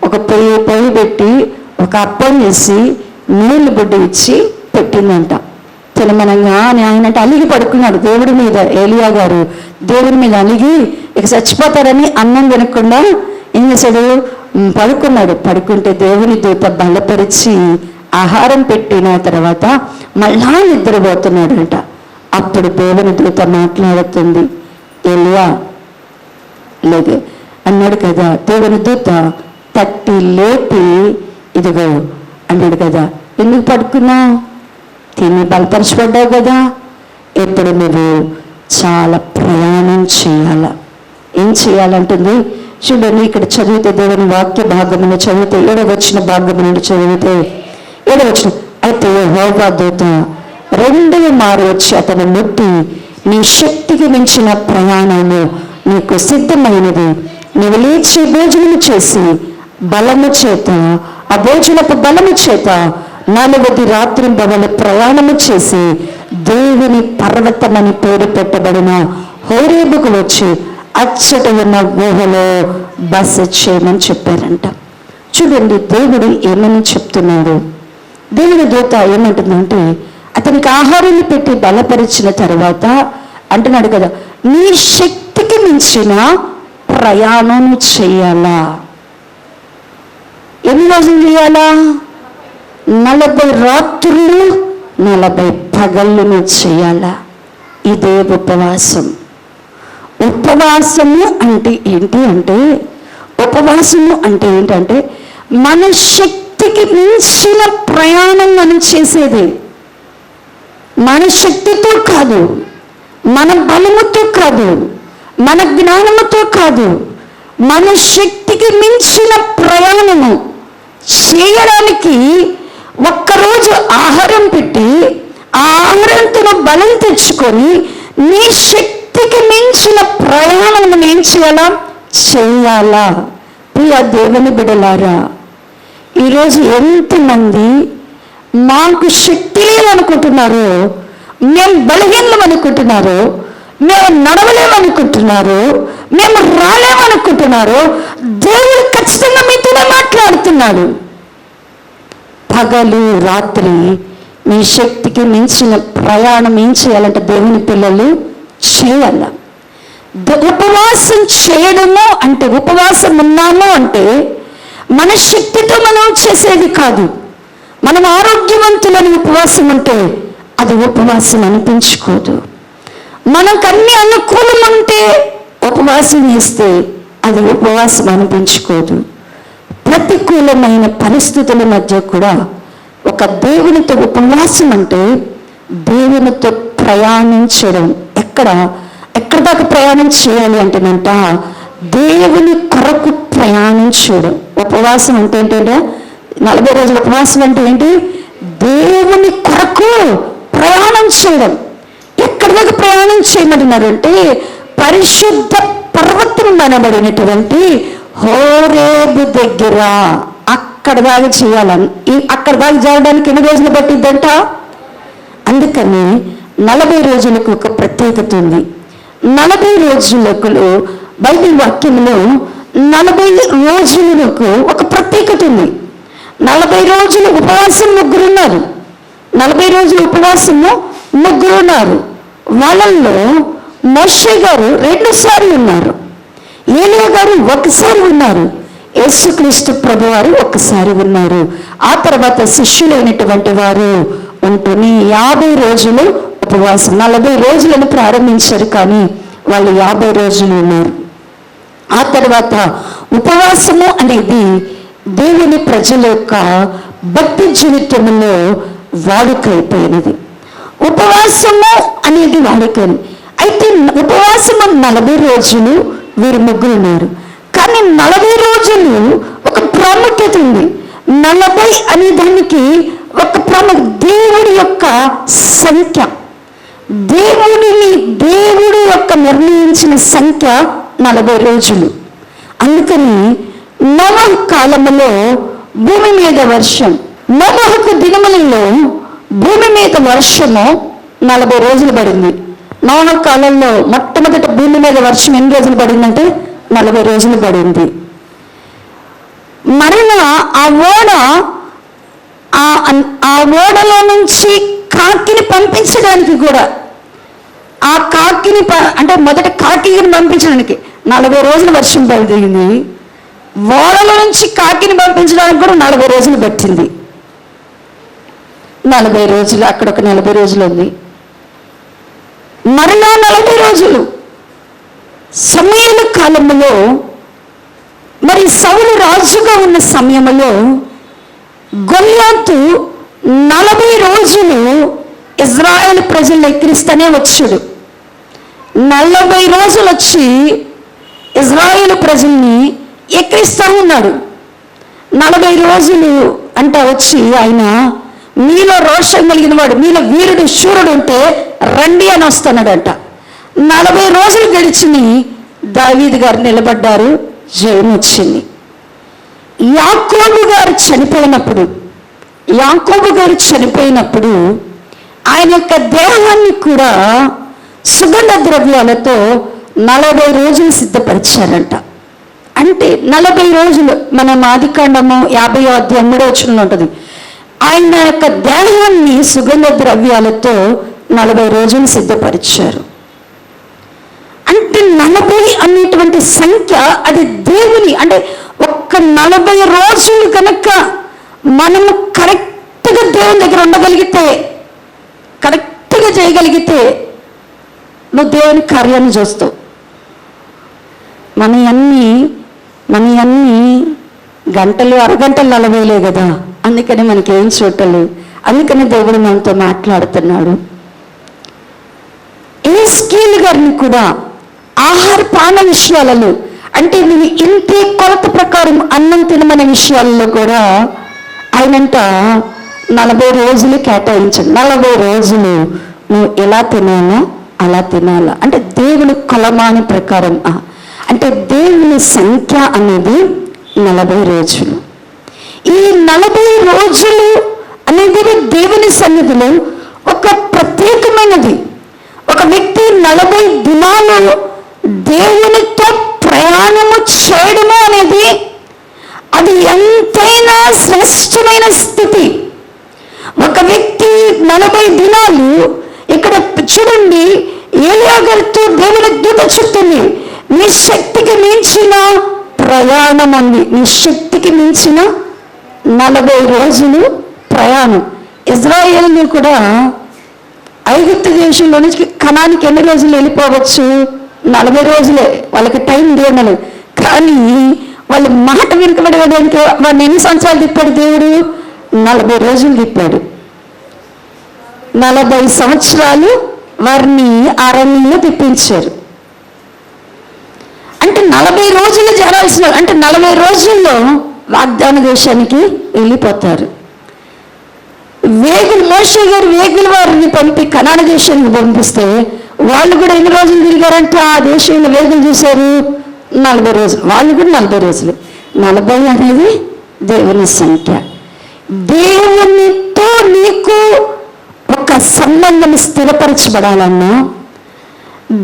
ఒక పొయ్యి పెట్టి ఒక అప్పం చేసి నీళ్ళు బుడ్డ ఇచ్చి పెట్టిందంట. తినమనంగా ఆయన అంటే అలిగి పడుకున్నాడు దేవుడి మీద. ఏలియా గారు దేవుడి మీద అలిగి చచ్చిపోతారని అన్నం తినకుండా ఏం చేశాడు, పడుకున్నాడు. పడుకుంటే దేవుని దూత బలపరిచి ఆహారం పెట్టిన తర్వాత మళ్ళా నిద్రపోతున్నాడంట. అప్పుడు దేవుని దూత మాట్లాడుతుంది, ఏలియా లేదు అన్నాడు కదా. దేవుని దూత తట్టి లేపి ఇదిగో అన్నాడు కదా, ఎందుకు పడుకున్నావు, తిని బలపరచబడ్డావు కదా, ఇప్పుడు నువ్వు చాలా ప్రయాణం చేయాల. ఏం చేయాలంటుంది చూడండి, ఇక్కడ చదివితే దేవుని వాక్య భాగమును చదివితే 7వ వచన భాగము నుండి చదివితే 7వ వచనం, అయితే యెహోవా దూత 2వ మారు వచ్చి అతను ముట్టి, నీ శక్తికి మించిన ప్రయాణము నీకు సిద్ధమైనది, నీవు లేచి భోజనము చేసి బలము చేత, ఆ భోజనపు బలము చేత 4వ రాత్రింబవలు ప్రయాణము చేసి దేవుని పర్వతమని పేరు పెట్టబడిన హోరేబుకు వచ్చి అచ్చట ఉన్న గుహలో బస చేయమని చెప్పారంట. చూడండి దేవుడు ఏమని చెప్తున్నాడు. దేవుని దూత ఏమంటుందంటే, అతనికి ఆహారాన్ని పెట్టి బలపరిచిన తర్వాత అంటున్నాడు కదా, నీ శక్తికి మించిన ప్రయాణం చేయాలా. ఎన్ని రోజులు చేయాలా? 40 రాత్రులు 40 పగళ్ళును చేయాలా. ఇదే ఉపవాసం. ఉపవాసము అంటే ఏంటి అంటే, ఉపవాసము అంటే ఏంటంటే మన శక్తికి మించిన ప్రయాణం మనం చేసేది. మన శక్తితో కాదు, మన బలముతో కాదు, మన జ్ఞానముతో కాదు, మన శక్తికి మించిన ప్రయాణము చేయడానికి ఒక్కరోజు ఆహారం పెట్టి ఆ ఆహారంతో బలం తెచ్చుకొని నీ శక్తికి మించిన ప్రయాణం ఏం చేయాలా. ప్రియ దేవుని బిడ్డలారా, ఈరోజు ఎంతమంది మాకు శక్తి లేదనుకుంటున్నారు, మేము బలహీనం అనుకుంటున్నారు, మేము నడవలేమనుకుంటున్నారు, మేము రాలేమనుకుంటున్నారు. దేవుడు ఖచ్చితంగా మీతోనే మాట్లాడుతున్నాడు. పగలు రాత్రి మీ శక్తికి మించిన ప్రయాణం ఏం చేయాలంటే దేవుని పిల్లలు చేయాల. ఉపవాసం చేయడము అంటే, ఉపవాసం ఉన్నాము అంటే మన శక్తితో మనం చేసేది కాదు. మనం ఆరోగ్యవంతులని ఉపవాసం ఉంటే అది ఉపవాసం అనిపించుకోదు. మనకన్నీ అనుకూలం ఉంటే ఉపవాసం చేస్తే అది ఉపవాసం అనిపించుకోదు. ప్రతికూలమైన పరిస్థితుల మధ్య కూడా ఒక దేవునితో ఉపవాసం అంటే దేవునితో ప్రయాణించడం. ఎక్కడ దాకా ప్రయాణం చేయాలి అంటేనంట, దేవుని కొరకు ప్రయాణించడం. ఉపవాసం అంటే ఏంటంటే 40 రోజుల ఉపవాసం అంటే ఏంటి? దేవుని కొరకు ప్రయాణం చేయడం. ఎక్కడి దాకా ప్రయాణం చేయమంటున్నారంటే పరిశుద్ధ పర్వతం అనబడినటువంటి హోరేబు దగ్గర అక్కడ దాకా చేయాలని. అక్కడ దాకా చేయడానికి ఎన్ని రోజులు పట్టిద్దంట? అందుకని 40 రోజులకు ఒక ప్రత్యేకత ఉంది. 40 రోజులకు బైబిల్ వాక్యంలో 40 రోజులకు ఒక ప్రత్యేకత ఉంది. 40 రోజులు ఉపవాసం ముగ్గురున్నారు. 40 రోజులు ఉపవాసము ముగ్గురున్నారు. వాళ్ళల్లో మోషే గారు 2 సార్లు ఉన్నారు, ఏలియా గారు 1 సారి ఉన్నారు, యేసుక్రీస్తు ప్రభువారు 1 సారి ఉన్నారు. ఆ తర్వాత శిష్యులైనటువంటి వారు ఉంటూనే 50 రోజులు ఉపవాసం. 40 రోజులను ప్రారంభించారు, కానీ వాళ్ళు 50 రోజులు ఉన్నారు. ఆ తర్వాత ఉపవాసము అనేది దేవుని ప్రజల యొక్క భక్తి జీవితంలో వాడుకైపోయినది. ఉపవాసము అనేది వాడుకని. అయితే ఉపవాసము 40 రోజులు వీరు ముగ్గురు ఉన్నారు. కానీ 40 రోజులు ఒక ప్రాముఖ్యత ఉంది. 40 అనే దానికి ఒక దేవుడి యొక్క సంఖ్య, దేవుడు యొక్క నిర్ణయించిన సంఖ్య 40 రోజులు. అందుకని నోవహు కాలములో భూమి మీద వర్షం, నోవహుకు దినములలో భూమి మీద వర్షము 40 రోజులు పడింది. నోవహు కాలంలో మొట్టమొదట భూమి మీద వర్షం ఎన్ని రోజులు పడిందంటే 40 రోజులు పడింది. మరలా ఆ ఓడలో నుంచి కాకిని పంపించడానికి కూడా, ఆ కాకిని అంటే మొదట కాకిని పంపించడానికి 40 రోజులు వర్షం పడింది. ఓడలో నుంచి కాకిని పంపించడానికి కూడా 40 రోజులు పట్టింది. 40 రోజులు, అక్కడ ఒక 40 రోజులు ఉంది. మరలా 40 రోజులు సమూయేలు కాలంలో, మరి సౌలు రాజుగా ఉన్న సమయంలో గొల్యాతు 40 రోజులు ఇజ్రాయేల్ ప్రజలను ఎక్కిరిస్తూనే వచ్చాడు. 40 రోజులు వచ్చి ఇజ్రాయేల్ ప్రజల్ని ఎక్కిరిస్తూ ఉన్నాడు. 40 రోజులు అంట వచ్చి ఆయన, మీలో రోషం కలిగిన వాడు, మీలో వీరుడు శూరుడు ఉంటే రండి అని వస్తున్నాడంట. 40 రోజులు గడిచిని దావీదు గారు నిలబడ్డారు, జయం వచ్చింది. యాకోబు గారు చనిపోయినప్పుడు ఆయన యొక్క దేహాన్ని కూడా సుగంధ ద్రవ్యాలతో 40 రోజులు సిద్ధపరిచారంట. అంటే 40 రోజులు, మనం ఆదికాండము 50వ అధ్యాయం 3వ వచనంలో ఉంటుంది. ఆయన యొక్క దేహాన్ని సుగంధ ద్రవ్యాలతో 40 రోజులు సిద్ధపరిచారు. అంటే 40 అనేటువంటి సంఖ్య అది దేవుని, అంటే ఒక్క 40 రోజులు కనుక మనము కరెక్ట్ కరెక్ట్గా దేవుని దగ్గర ఉండగలిగితే, కరెక్ట్గా చేయగలిగితే నువ్వు దేవుని కార్యాన్ని చూస్తావు. మన అన్నీ గంటలు అరగంటలు నలభైలే కదా, అందుకని మనకేం చూడలేదు. అందుకని దేవుడు మనతో మాట్లాడుతున్నాడు. ఎహెజ్కేలు గారిని కూడా ఆహార పాన విషయాలలో, అంటే నువ్వు ఇంతే కొలత ప్రకారం అన్నం తినమనే విషయాల్లో కూడా ఆయనంట 40 రోజులు కేటాయించాడు. 40 రోజులు నువ్వు ఎలా తినాలా అలా తినాలా, అంటే దేవుని కొలమాని ప్రకారం, అంటే దేవుని సంఖ్య అనేది 40 రోజులు. ఈ 40 రోజులు అనేది దేవుని సన్నిధిలో ఒక ప్రత్యేకమైనది. ఒక వ్యక్తి 40 దినాలు దేవునితో ప్రయాణము చేయడము అనేది అది ఎంతైనా శ్రేష్టమైన స్థితి. ఒక వ్యక్తి 40 దినాలు, ఇక్కడ చూడండి, ఏలియా గారితో దేవుని దూత చెప్తుంది, నీ శక్తికి మించిన ప్రయాణం ఉంది. నీ శక్తికి మించిన 40 రోజులు ప్రయాణం. ఇజ్రాయేల్ని కూడా ఐగుప్తు దేశంలో నుంచి కనానికి ఎన్ని రోజులు వెళ్ళిపోవచ్చు? 40 రోజులే. వాళ్ళకి టైం దేవుడు. కానీ వాళ్ళు మాట వెనుకబడేదానికి వాడిని ఎన్ని సంవత్సరాలు తిప్పాడు దేవుడు? 40 రోజులు తిప్పాడు. 40 సంవత్సరాలు వారిని అరణ్యంలో తిప్పించారు. అంటే 40 రోజులు జరాల్సిన, అంటే 40 రోజుల్లో వాగ్దాన దేశానికి వెళ్ళిపోతారు. మోషే గారు వేగుల వారిని పంపి కనాన దేశానికి పంపిస్తే వాళ్ళు కూడా ఎన్ని రోజులు తిరిగారంటే ఆ దేశంలో వేగులు చూశారు? 40 రోజులు. వాళ్ళు కూడా 40 రోజులు. 40 అనేది దేవుని సంఖ్య. దేవునితో నీకు ఒక సంబంధం స్థిరపరచబడాలన్నా,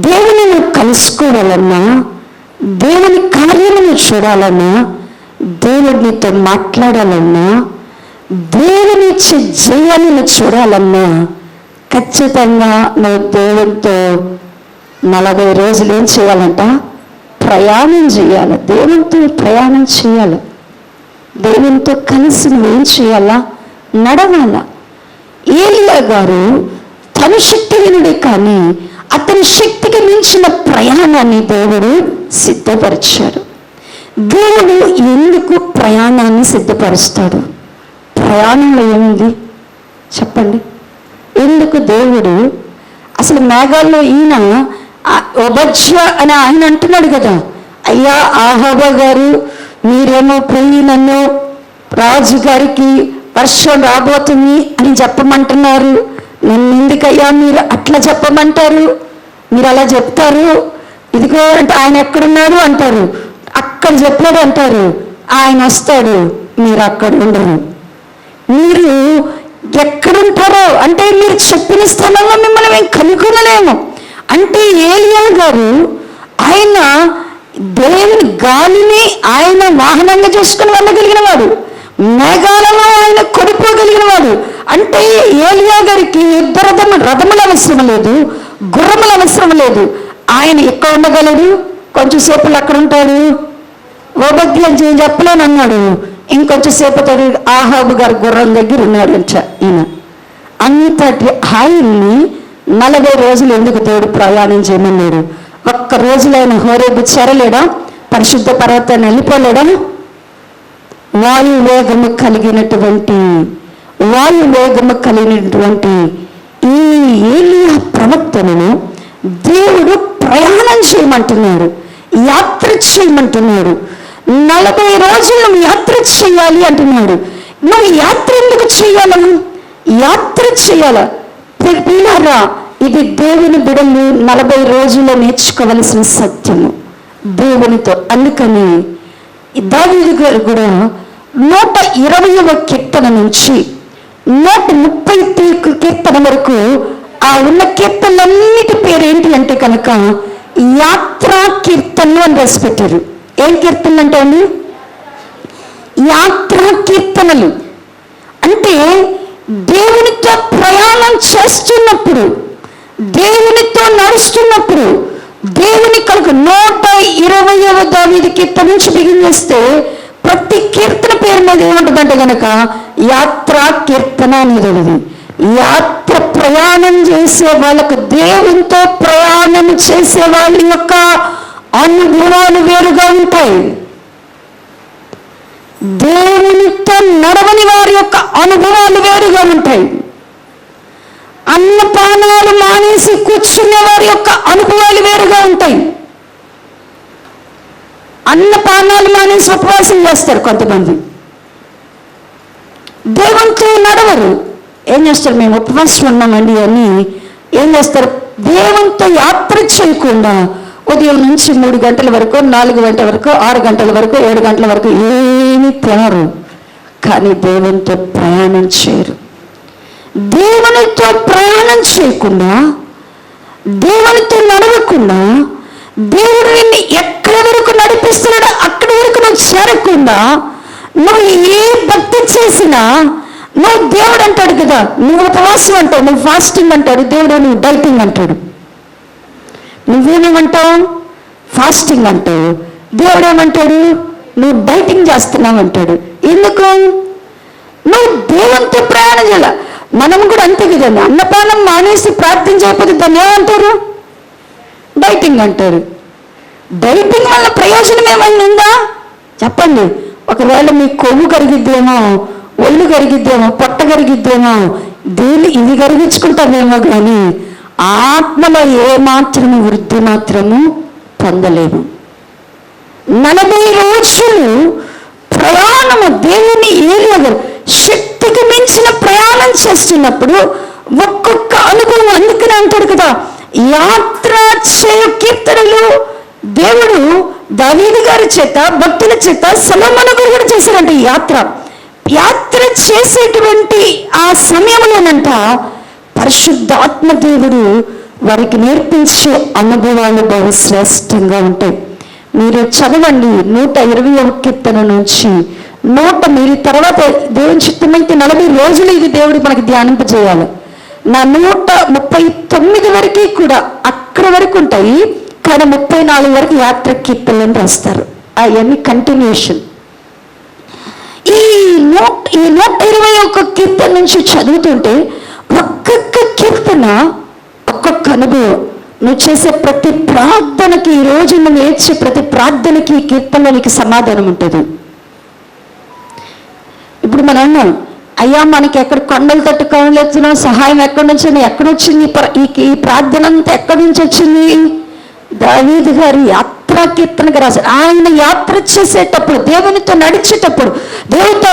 దేవుని నువ్వు కలుసుకోవాలన్నా, దేవుని కార్యమును చూడాలన్నా, దేవుడితో మాట్లాడాలన్నా, దేవుని జయాన్ని చూడాలన్నా ఖచ్చితంగా నువ్వు దేవునితో 40 రోజులు ఏం చేయాలంట? ప్రయాణం చేయాలి. దేవునితో ప్రయాణం చేయాలి. దేవునితో కలిసి నువ్వేం చేయాలా? నడవాల. ఏలియా గారు తను శక్తిహీనుడే, కానీ అతని శక్తికి మించిన ప్రయాణాన్ని దేవుడు సిద్ధపరిచాడు. దేవుడు ఎందుకు ప్రయాణాన్ని సిద్ధపరుస్తాడు? ప్రయాణంలో ఏముంది చెప్పండి? ఎందుకు దేవుడు అసలు మేఘాల్లో ఈయన ఒబజ్య అని ఆయన అంటున్నాడు కదా, అయ్యా ఆహాబా గారు మీరేమో పోయి నన్ను రాజుగారికి వర్షం రాబోతుంది అని చెప్పమంటున్నారు, నన్ను ఎందుకయ్యా మీరు అట్లా చెప్పమంటారు? మీరు అలా చెప్తారు, ఇదిగో అంటే ఆయన ఎక్కడున్నాడు అంటారు, అక్కడ చెప్పాడు అంటారు, ఆయన వస్తాడు, మీరు అక్కడ ఉండరు. మీరు ఎక్కడుంటారో అంటే మీరు చెప్పిన స్థలంలో మిమ్మల్ని మేము కనుగొనలేము. అంటే ఏలియా గారు ఆయన దేవుని గాలిని ఆయన వాహనంగా చేసుకుని వెళ్ళగలిగిన వాడు, మేఘాలలో ఆయన కొడిపోగలిగిన వాడు. అంటే ఏలియా గారికి యుద్ధ రథములు అవసరం లేదు, గుర్రములు అవసరం లేదు. ఆయన ఎక్కడ ఉండగలడు? కొంచెం సేపులు అక్కడ ఉంటాడు. ఓబద్య అని చెప్పలేను అన్నాడు. ఇంకొంచెం సేపతో ఆహాబు గారు గుర్రం దగ్గర ఉన్నాడంట. ఈయన అంతటి ఆయన్ని 40 రోజులు ఎందుకు దేవుడు ప్రయాణం చేయమన్నాడు? ఒక్క రోజులో ఆయన హోరేబు చేరలేడా? పరిశుద్ధ పర్వతాన్ని వెళ్ళిపోలేడా? వాయువేగము కలిగినటువంటి ఈ ఏలియా ప్రవక్తను దేవుడు ప్రయాణం చేయమంటున్నాడు, యాత్ర చేయమంటున్నాడు. 40 రోజులు నువ్వు యాత్ర చేయాలి అంటున్నాడు. నువ్వు యాత్ర ఎందుకు చేయాల? యాత్ర చేయాల పిల్లరా, ఇది దేవుని బిడ్డలు 40 రోజుల్లో నేర్చుకోవలసిన సత్యము దేవునితో. అందుకని దావీదు గారు కూడా 120వ కీర్తన నుంచి 130 కీర్తన వరకు ఆ ఉన్న కీర్తనలన్నిటి పేరేంటి అంటే కనుక యాత్రా కీర్తనలు అని రాసి పెట్టారు. ఏం కీర్తనలు అంటే అండి? యాత్రా కీర్తనలు. అంటే దేవునితో ప్రయాణం చేస్తున్నప్పుడు, దేవునితో నడుస్తున్నప్పుడు, దేవుని కనుక 120వ దావీదు కీర్తన నుంచి బిగిన్ చేస్తే ప్రతి కీర్తన పేరు అనేది ఏముంటుందంటే కనుక యాత్రా కీర్తన అనేది. యాత్ర ప్రయాణం చేసే వాళ్ళకు, దేవునితో ప్రయాణం చేసే వాళ్ళ యొక్క అనుభవాలు వేరుగా ఉంటాయి. దేవునితో నడవని వారి యొక్క అనుభవాలు వేరుగా ఉంటాయి. అన్నపానాలు మానేసి కూర్చునే వారి యొక్క అనుభవాలు వేరుగా ఉంటాయి. అన్నపానాలు మానేసి ఉపవాసం చేస్తారు కొంతమంది, దేవునితో నడవరు. ఏం చేస్తారు? మేము ఉపవాసం ఉన్నామండి అని ఏం చేస్తారు? దేవునితో యాత్ర చేయకుండా ఉదయం నుంచి 3 గంటల వరకు, 4 గంటల వరకు, 6 గంటల వరకు, 7 గంటల వరకు ఏమీ తినరు, కానీ దేవునితో ప్రయాణం చేయరు. దేవునితో ప్రయాణం చేయకుండా, దేవునితో నడవకుండా, దేవుడు నిన్ను ఎక్కడి వరకు నడిపిస్తున్నాడో అక్కడి వరకు నువ్వు చేరకుండా, నువ్వు ఏ భక్తి చేసినా నువ్వు దేవుడు అంటాడు కదా, నువ్వు ఉపవాసం అంటావు, నువ్వు ఫాస్టింగ్ అంటాడు దేవుడు, నువ్వు డైటింగ్ అంటాడు. నువ్వేమేమంటావు? ఫాస్టింగ్ అంటావు, దేవుడు ఏమంటాడు? నువ్వు డైటింగ్ చేస్తున్నావు అంటాడు. ఎందుకు? నువ్వు దేవునితో ప్రయాణం చేయాల. మనం కూడా అంతే కదండి, అన్నపానం మానేసి ప్రార్థన చేయకపోతే దాన్ని ఏమంటారు? డైటింగ్ అంటారు. డైటింగ్ వల్ల ప్రయోజనం ఏమైనా ఉందా చెప్పండి? ఒకవేళ మీ కొవ్వు కరిగిద్దేమో, ఒళ్ళు కరిగిద్దేమో, పొట్ట కరిగిద్దేమో, ఇది కరిగించుకుంటామేమో, కానీ ఆత్మలో ఏమాత్రము వృద్ధి మాత్రము పొందలేము. 40 రోజులు ప్రయాణము దేవుని ఏలియగా శక్తికి మించిన ప్రయాణం చేస్తున్నప్పుడు ఒక్కొక్క అనుభవం. అందుకనే అంటాడు కదా, యాత్ర చేయు కీర్తనలు దేవుడు దావీదు గారి చేత, భక్తుల చేత, సొలొమోను గారు కూడా చేశారంట. యాత్ర చేసేటువంటి ఆ సమయంలోనంట పరిశుద్ధాత్మ దేవుడు వారికి నేర్పించే అనుభవాలు బహు శ్రేష్టంగా ఉంటాయి. మీరు చదవండి 120వ కీర్తన నుంచి మీరు తర్వాత దేవుని చిత్తమైతే 40 రోజులు ఇది దేవుడు మనకి ధ్యానింపజేయాలి. 139 వరకు కూడా అక్కడ వరకు ఉంటాయి, కానీ 34 వరకు యాత్ర కీర్తనలను రాస్తారు. అవన్నీ కంటిన్యూషన్. ఈ 121 కీర్తన నుంచి చదువుతుంటే ఒక్కొక్క కీర్తన ఒక్కొక్క అనుభవం. నువ్వు చేసే ప్రతి ప్రార్థనకి, ఈ రోజు నువ్వు ఏడ్చే ప్రతి ప్రార్థనకి ఈ కీర్తనలో నీకు సమాధానం ఉంటుంది. ఇప్పుడు మనం అన్నాం, అయ్యా మనకి ఎక్కడ కొండలు తట్టు కనులెత్తున్నాం, సహాయం ఎక్కడి నుంచి, ఎక్కడొచ్చింది ఈ ప్రార్థన అంతా ఎక్కడి నుంచి వచ్చింది? దావీదు గారి యాత్రా కీర్తనగా రాశారు. ఆయన యాత్ర చేసేటప్పుడు, దేవునితో నడిచేటప్పుడు, దేవునితో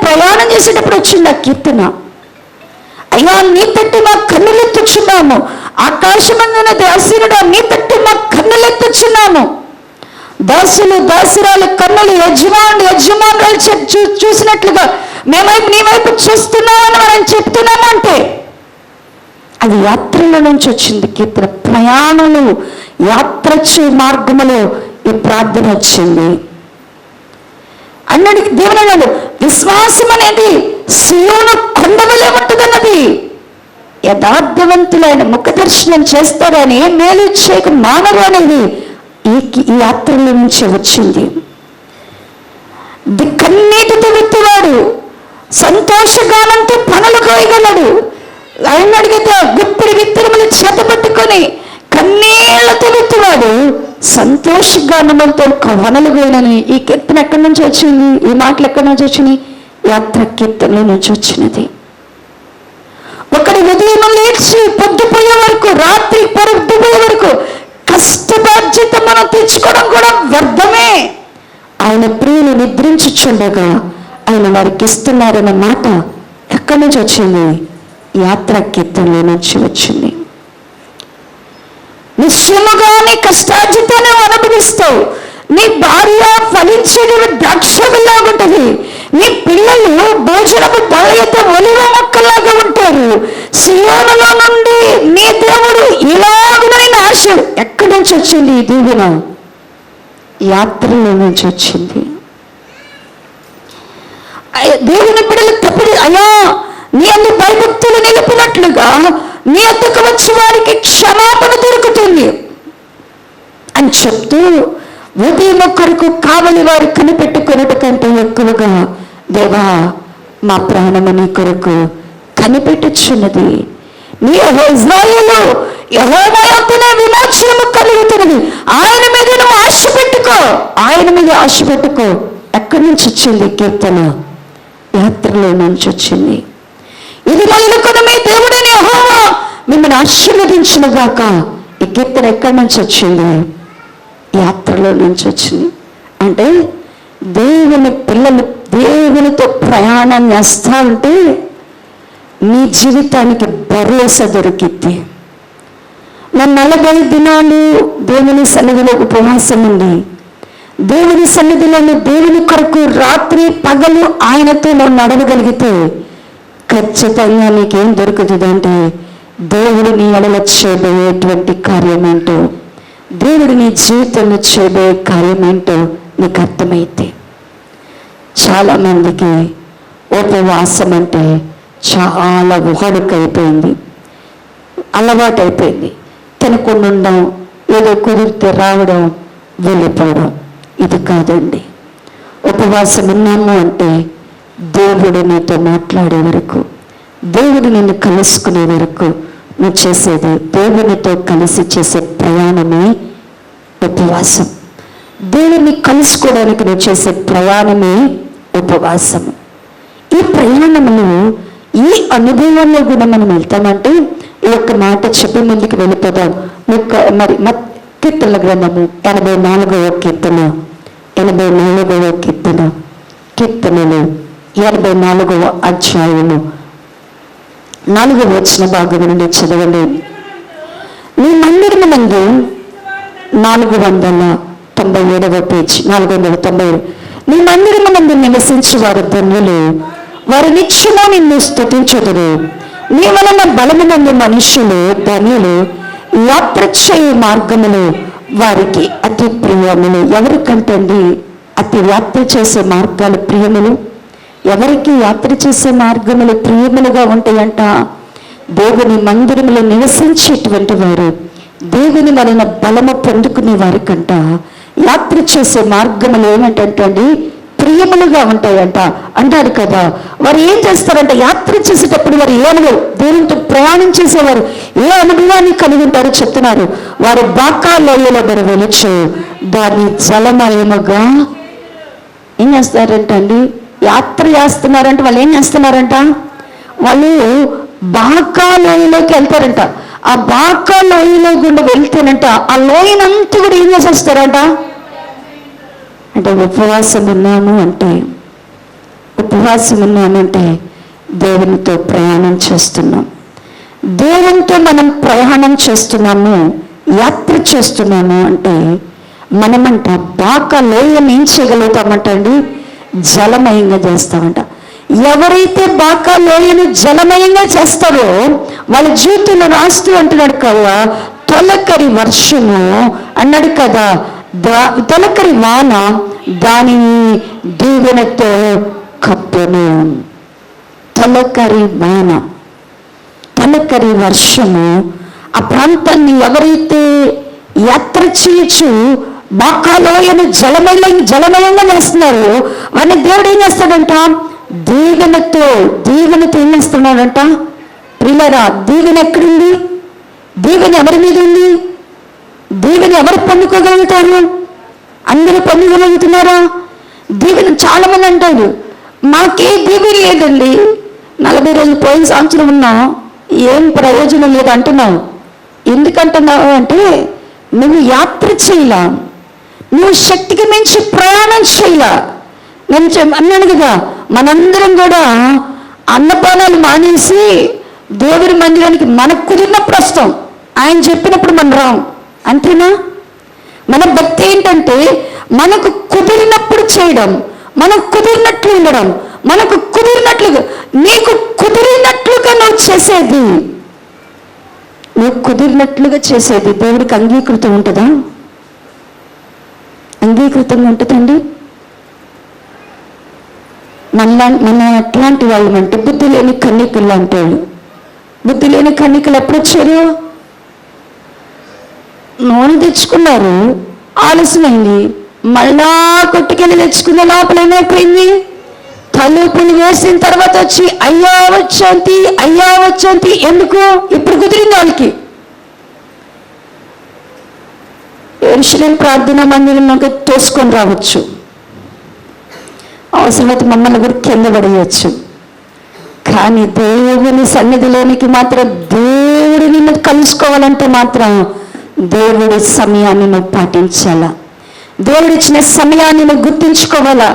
ప్రయాణం చేసేటప్పుడు వచ్చింది ఆ కీర్తన. అయ్యా నీ తట్టు మా కన్నులెత్తుచున్నాము, ఆకాశమందున దాసురుడా నీ తట్టు మా కన్నులెత్తుచున్నాము. దాసులు దాసురాలు కన్నులు యజమానురాలు చూసినట్లుగా మేమైపు నీ వైపు చూస్తున్నామని మనం చెప్తున్నాము. అంటే అది యాత్రల నుంచి వచ్చింది కీర్తన. ప్రయాణాలు, యాత్ర చే మార్గములో ఈ ప్రార్థన వచ్చింది. అన్నాడు దేవుడు అన్నాడు, విశ్వాసం అనేది సియోను కొండవలే ఉంటుందన్నది. యథార్థవంతులైన ముఖ దర్శనం చేస్తారని మేలు చేయక మానరు అనేది ఈ యాత్రల నుంచి వచ్చింది. కన్నీటితో విత్తువాడు సంతోషగానంతో పనులు కోయగలడు. ఆయన అడిగితే గుప్పిడి విత్తనములు చేతపట్టుకొని కన్నీళ్లతో విత్తువాడు సంతోషగానములతో వనలు కోయనని. ఈ కీర్తన ఎక్కడి నుంచి వచ్చింది? ఈ మాటలు ఎక్కడి నుంచి వచ్చినాయి? యాత్ర కీర్తనల నుంచి వచ్చినది. ఒకటి ఉదయం లేచి పొద్దుపోయే వరకు, రాత్రి పొద్దుపోయే వరకు కష్టబాధ్యత మనం తెచ్చుకోవడం కూడా వ్యర్థమే. ఆయన ప్రియులు నిద్రించుచుండగా ఆయన వారికి ఇస్తున్నారన్న మాట ఎక్కడి నుంచి వచ్చింది? యాత్ర కీర్తనల నుంచి వచ్చింది. నిశ్చయముగా నీ కష్టార్జితాన్ని అనుభవిస్తావు. నీ భార్య ఫలించేది ద్రాక్షలాగా ఉంటుంది. నీ పిల్లలు భోజనపు బలయత ఒలివ మొక్కలాగా ఉంటారు. సియోనులో నుండి నీ దేవుడు ఇలాగునైన ఆశ. ఎక్కడి నుంచి వచ్చింది ఈ దీవెన? యాత్రలో నుంచి వచ్చింది. దేవుని బిడ్డలు తప్పని అయ్యా నీ అందు భయభక్తులు నిలిపినట్లుగా నీ వద్దకు వచ్చి వారికి క్షమాపణ దొరుకుతుంది అని చెప్తూ, ఉదయం కొరకు కావలి వారు కనిపెట్టుకున్నట్టు కంటే ఎక్కువగా దేవా, మా ప్రాణము నీ కొరకు కనిపెట్టుచున్నది. నీ ఇశ్రాయేలు యెహోవా యొద్దనే విమోచనము కలుగుతున్నది. ఆయన మీద నువ్వు ఆశ పెట్టుకో, ఆయన మీద ఆశ పెట్టుకో. ఎక్కడి నుంచి వచ్చింది కీర్తన? యాత్రలో నుంచి వచ్చింది. ఇది మొదలుకొని మీ దేవుడైన యెహోవా మిమ్మల్ని ఆశీర్వదించును గాక. ఈ కీర్తన ఎక్కడి నుంచి వచ్చింది? యాత్రలో నుంచి వచ్చింది. అంటే దేవుని పిల్లలు దేవునితో ప్రయాణం చేస్తా ఉంటే నీ జీవితానికి భరోసా దొరికిద్ది. నా 40 దినాలు దేవుని సన్నిధిలో ఉపవాసం ఉంది, దేవుని సన్నిధిలోని దేవుని కొరకు రాత్రి పగలు ఆయనతో నువ్వు నడవగలిగితే ఖచ్చితంగా నీకేం దొరుకుతుంది అంటే దేవుడు నీ ఎడల చేయబోయేటువంటి కార్యం ఏంటో, దేవుడు నీ జీవితంలో చేయబోయే కార్యం ఏంటో నీకు అర్థమైతే. చాలామందికి ఉపవాసం అంటే చాలా వాడుకైపోయింది, అలవాటైపోయింది. తినకుండా ఉండడం, ఏదో కుదిరితే రావడం, వెళ్ళిపోవడం. ఇది కాదండి. ఉపవాసం ఉన్నాము అంటే దేవుడు నీతో మాట్లాడే వరకు, దేవుడు నిన్ను కలుసుకునే వరకు నువ్వు చేసేది, దేవునితో కలిసి చేసే ప్రయాణమే ఉపవాసం. దేవుని కలుసుకోవడానికి నువ్వు చేసే ప్రయాణమే ఉపవాసము. ఈ ప్రయాణంలో ఈ అనుభవంలో కూడా మనం వెళ్తామంటే ఈ ఒక్క మాట చెప్పి ముందుకు వెళ్ళిపోదాం. మరి కీర్తనల గ్రంథము 84వ కీర్తన, 84వ కీర్తన, కీర్తనలు 84వ అధ్యాయము 4వ వచన భాగం నుండి చదవండి. నీ మందిరమునందు 497వ పేజీ, 497. నీ మందిరమునందు నివసించి వారు ధన్యులు, వారు నిత్యము నిన్ను స్తుతించుదురు. నీ వలన బలమునందు మనుషులు ధన్యులు, యాత్ర చేయు మార్గములు వారికి అతి ప్రియములు. ఎవరికంటండి అతి యాత్ర చేసే మార్గాలు ప్రియములు? ఎవరికి యాత్ర చేసే మార్గములు ప్రియములుగా ఉంటాయంట? దేవుని మందిరములో నివసించేటువంటి వారు, దేవుని వలన బలము పొందుకునే వారికంట యాత్ర చేసే మార్గములు ఏమంటండి? ప్రియములుగా ఉంటాయంట అంటారు కదా. వారు ఏం చేస్తారంట? యాత్ర చేసేటప్పుడు వారు ఏ అనుభవం, దేవునితో ప్రయాణం చేసేవారు ఏ అనుభవాన్ని కలిగి ఉంటారో చెప్తున్నారు. వారు బాకా లోయలో వెలుచు దాన్ని జలమయముగా ఏం చేస్తారంట అండి? యాత్ర చేస్తున్నారంట. వాళ్ళు ఏం చేస్తున్నారంట? వాళ్ళు బాకా లోయలోకి వెళ్తారంట. ఆ బాకా లోయలో గుండా వెళ్తేనంట ఆ లోయనంతా కూడా ఏం చేసేస్తారంట అంటే ఉపవాసం ఉన్నాము అంటే దేవునితో ప్రయాణం చేస్తున్నాం. దేవునితో మనం ప్రయాణం చేస్తున్నాము, యాత్ర చేస్తున్నాము అంటే మనమంట బాకా లోయని ఏం చేయగలుగుతామంట అండి? జలమయంగా చేస్తామంట. ఎవరైతే బాకా లోయను జలమయంగా చేస్తారో వాళ్ళ జీవితంలో రాస్తూ అంటున్నాడు కదా, తొలకరి వర్షము అన్నాడు కదా, తొలకరి వాన దానిని దీవెనతో కప్పెను. తొలకరి వాన, తొలకరి వర్షము ఆ ప్రాంతాన్ని ఎవరైతే యాత్ర చేయొచ్చు బాకాలోయను జలమయంగా చేస్తున్నారు వారిని దేవుడు ఏం చేస్తాడంట? దీవెనతో ఏం చేస్తున్నాడంట? ప్రియులారా, దీవెన ఎక్కడుంది? దీవెన ఎవరి మీద ఉంది? దీవెన ఎవరు పొందుకోగలుగుతారు? అందరూ పొందుకోగలుగుతున్నారా? దీవెన చాలా మంది అంటారు మాకే దీవెన లేదండి, 40 రోజులు పోయిన సంవత్సరం ఉన్నా ఏం ప్రయోజనం లేదు అంటున్నావు. ఎందుకంటున్నావు అంటే నువ్వు యాత్ర చేయలా, నువ్వు శక్తికి మించి ప్రయాణం చేయలా. నేను అన్నాను కదా, మనందరం కూడా అన్నపానాలు మానేసి దేవుడి మందిరానికి మనకు కుదిరినప్పుడు వస్తాం, ఆయన చెప్పినప్పుడు మనం రాం. అంతేనా? మన భక్తి ఏంటంటే మనకు కుదిరినప్పుడు చేయడం, మనకు కుదిరినట్లు ఉండడం, మనకు కుదిరినట్లుగా, నీకు కుదిరినట్లుగా నువ్వు చేసేది, నువ్వు కుదిరినట్లుగా చేసేది దేవుడికి అంగీకృతం ఉంటుందా? అంగీకృతంగా ఉంటుందండి? మన అట్లాంటి వాళ్ళు అంటే బుద్ధి లేని కన్నికలు అంటాడు. బుద్ధి లేని కన్నికలు ఎప్పుడు వచ్చారు? నూనె తెచ్చుకున్నారు, ఆలస్యమైంది, మళ్ళా కొట్టుకెళ్ళి తెచ్చుకున్న లోపల ఏమైపోయింది? తలుపులు వేసిన తర్వాత వచ్చి అయ్యా వచ్చేంతి ఎందుకు? ఇప్పుడు కుదిరింది వాళ్ళకి. యెరూషలేము ప్రార్థనా మందిరంలోకి తోసుకొని రావచ్చు, అవసరమైతే మమ్మల్ని కూడా కింద పడేయచ్చు. కానీ దేవుని సన్నిధిలోనికి మాత్రం, దేవుడిని నువ్వు కలుసుకోవాలంటే మాత్రం దేవుడి సమయాన్ని నువ్వు పాటించాలా, దేవుడు ఇచ్చిన సమయాన్ని నువ్వు గుర్తించుకోవాలా.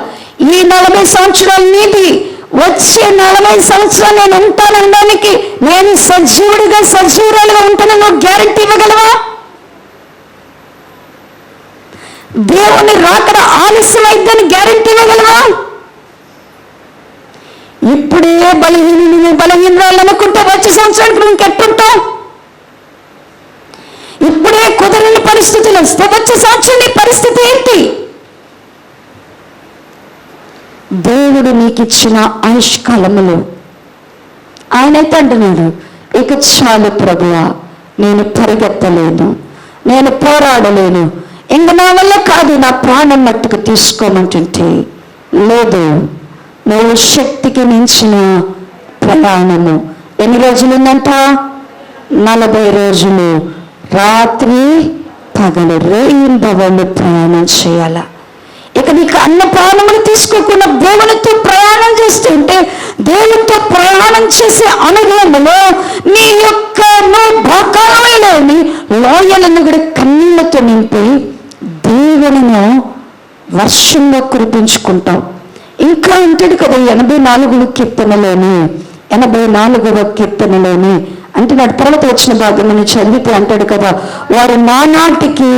ఈ 40 సంవత్సరాలు నీది, వచ్చే 40 సంవత్సరాలు నేను ఉంటానడానికి, నేను సజీవురాలుగా ఉంటానని నువ్వు గ్యారెంటీ ఇవ్వగలవా? దేవుని రాకడ ఆలస్యం అయిద్దని గ్యారెంటీ ఇవ్వగలవా? ఇప్పుడే బలహీనరాలు అనుకుంటే వచ్చే సంవత్సరానికి నువ్వు ఇంకెట్టుంటావు? ఇప్పుడే కుదరని పరిస్థితులు వస్తే వచ్చే సంవత్సరం నీ పరిస్థితి ఏంటి? దేవుడు నీకు ఇచ్చిన ఆయుష్కాలములో ఆయనైతే అంటున్నాడు, ఇక చాలు ప్రభువా, నేను పరిగెత్తలేను, నేను పోరాడలేను, ఇంక నా వల్ల కాదు, నా ప్రాణం మట్టుకు తీసుకోమంటుంటే, లేదు, నువ్వు శక్తికి మించిన ప్రయాణము. ఎన్ని రోజులు ఉందంట? 40 రోజులు, రాత్రి పగలు రేయింబవళ్ళు ప్రయాణం చేయాల. ఇక నీకు అన్న ప్రాణములు తీసుకోకుండా దేవునితో ప్రయాణం చేస్తుంటే, దేవునితో ప్రయాణం చేసే అనుభవంలో నీ యొక్క భూకాలంలోని లోయలను కూడా కన్నీళ్లతో నింపి దేవునిను వర్షంలో కురిపించుకుంటాం. ఇంకా అంటాడు కదా 84వ కీర్తనలోని అంటున్నాడు. తర్వాత వచ్చిన భాగం మనం చదివితే అంటాడు కదా, వారు నానాటికి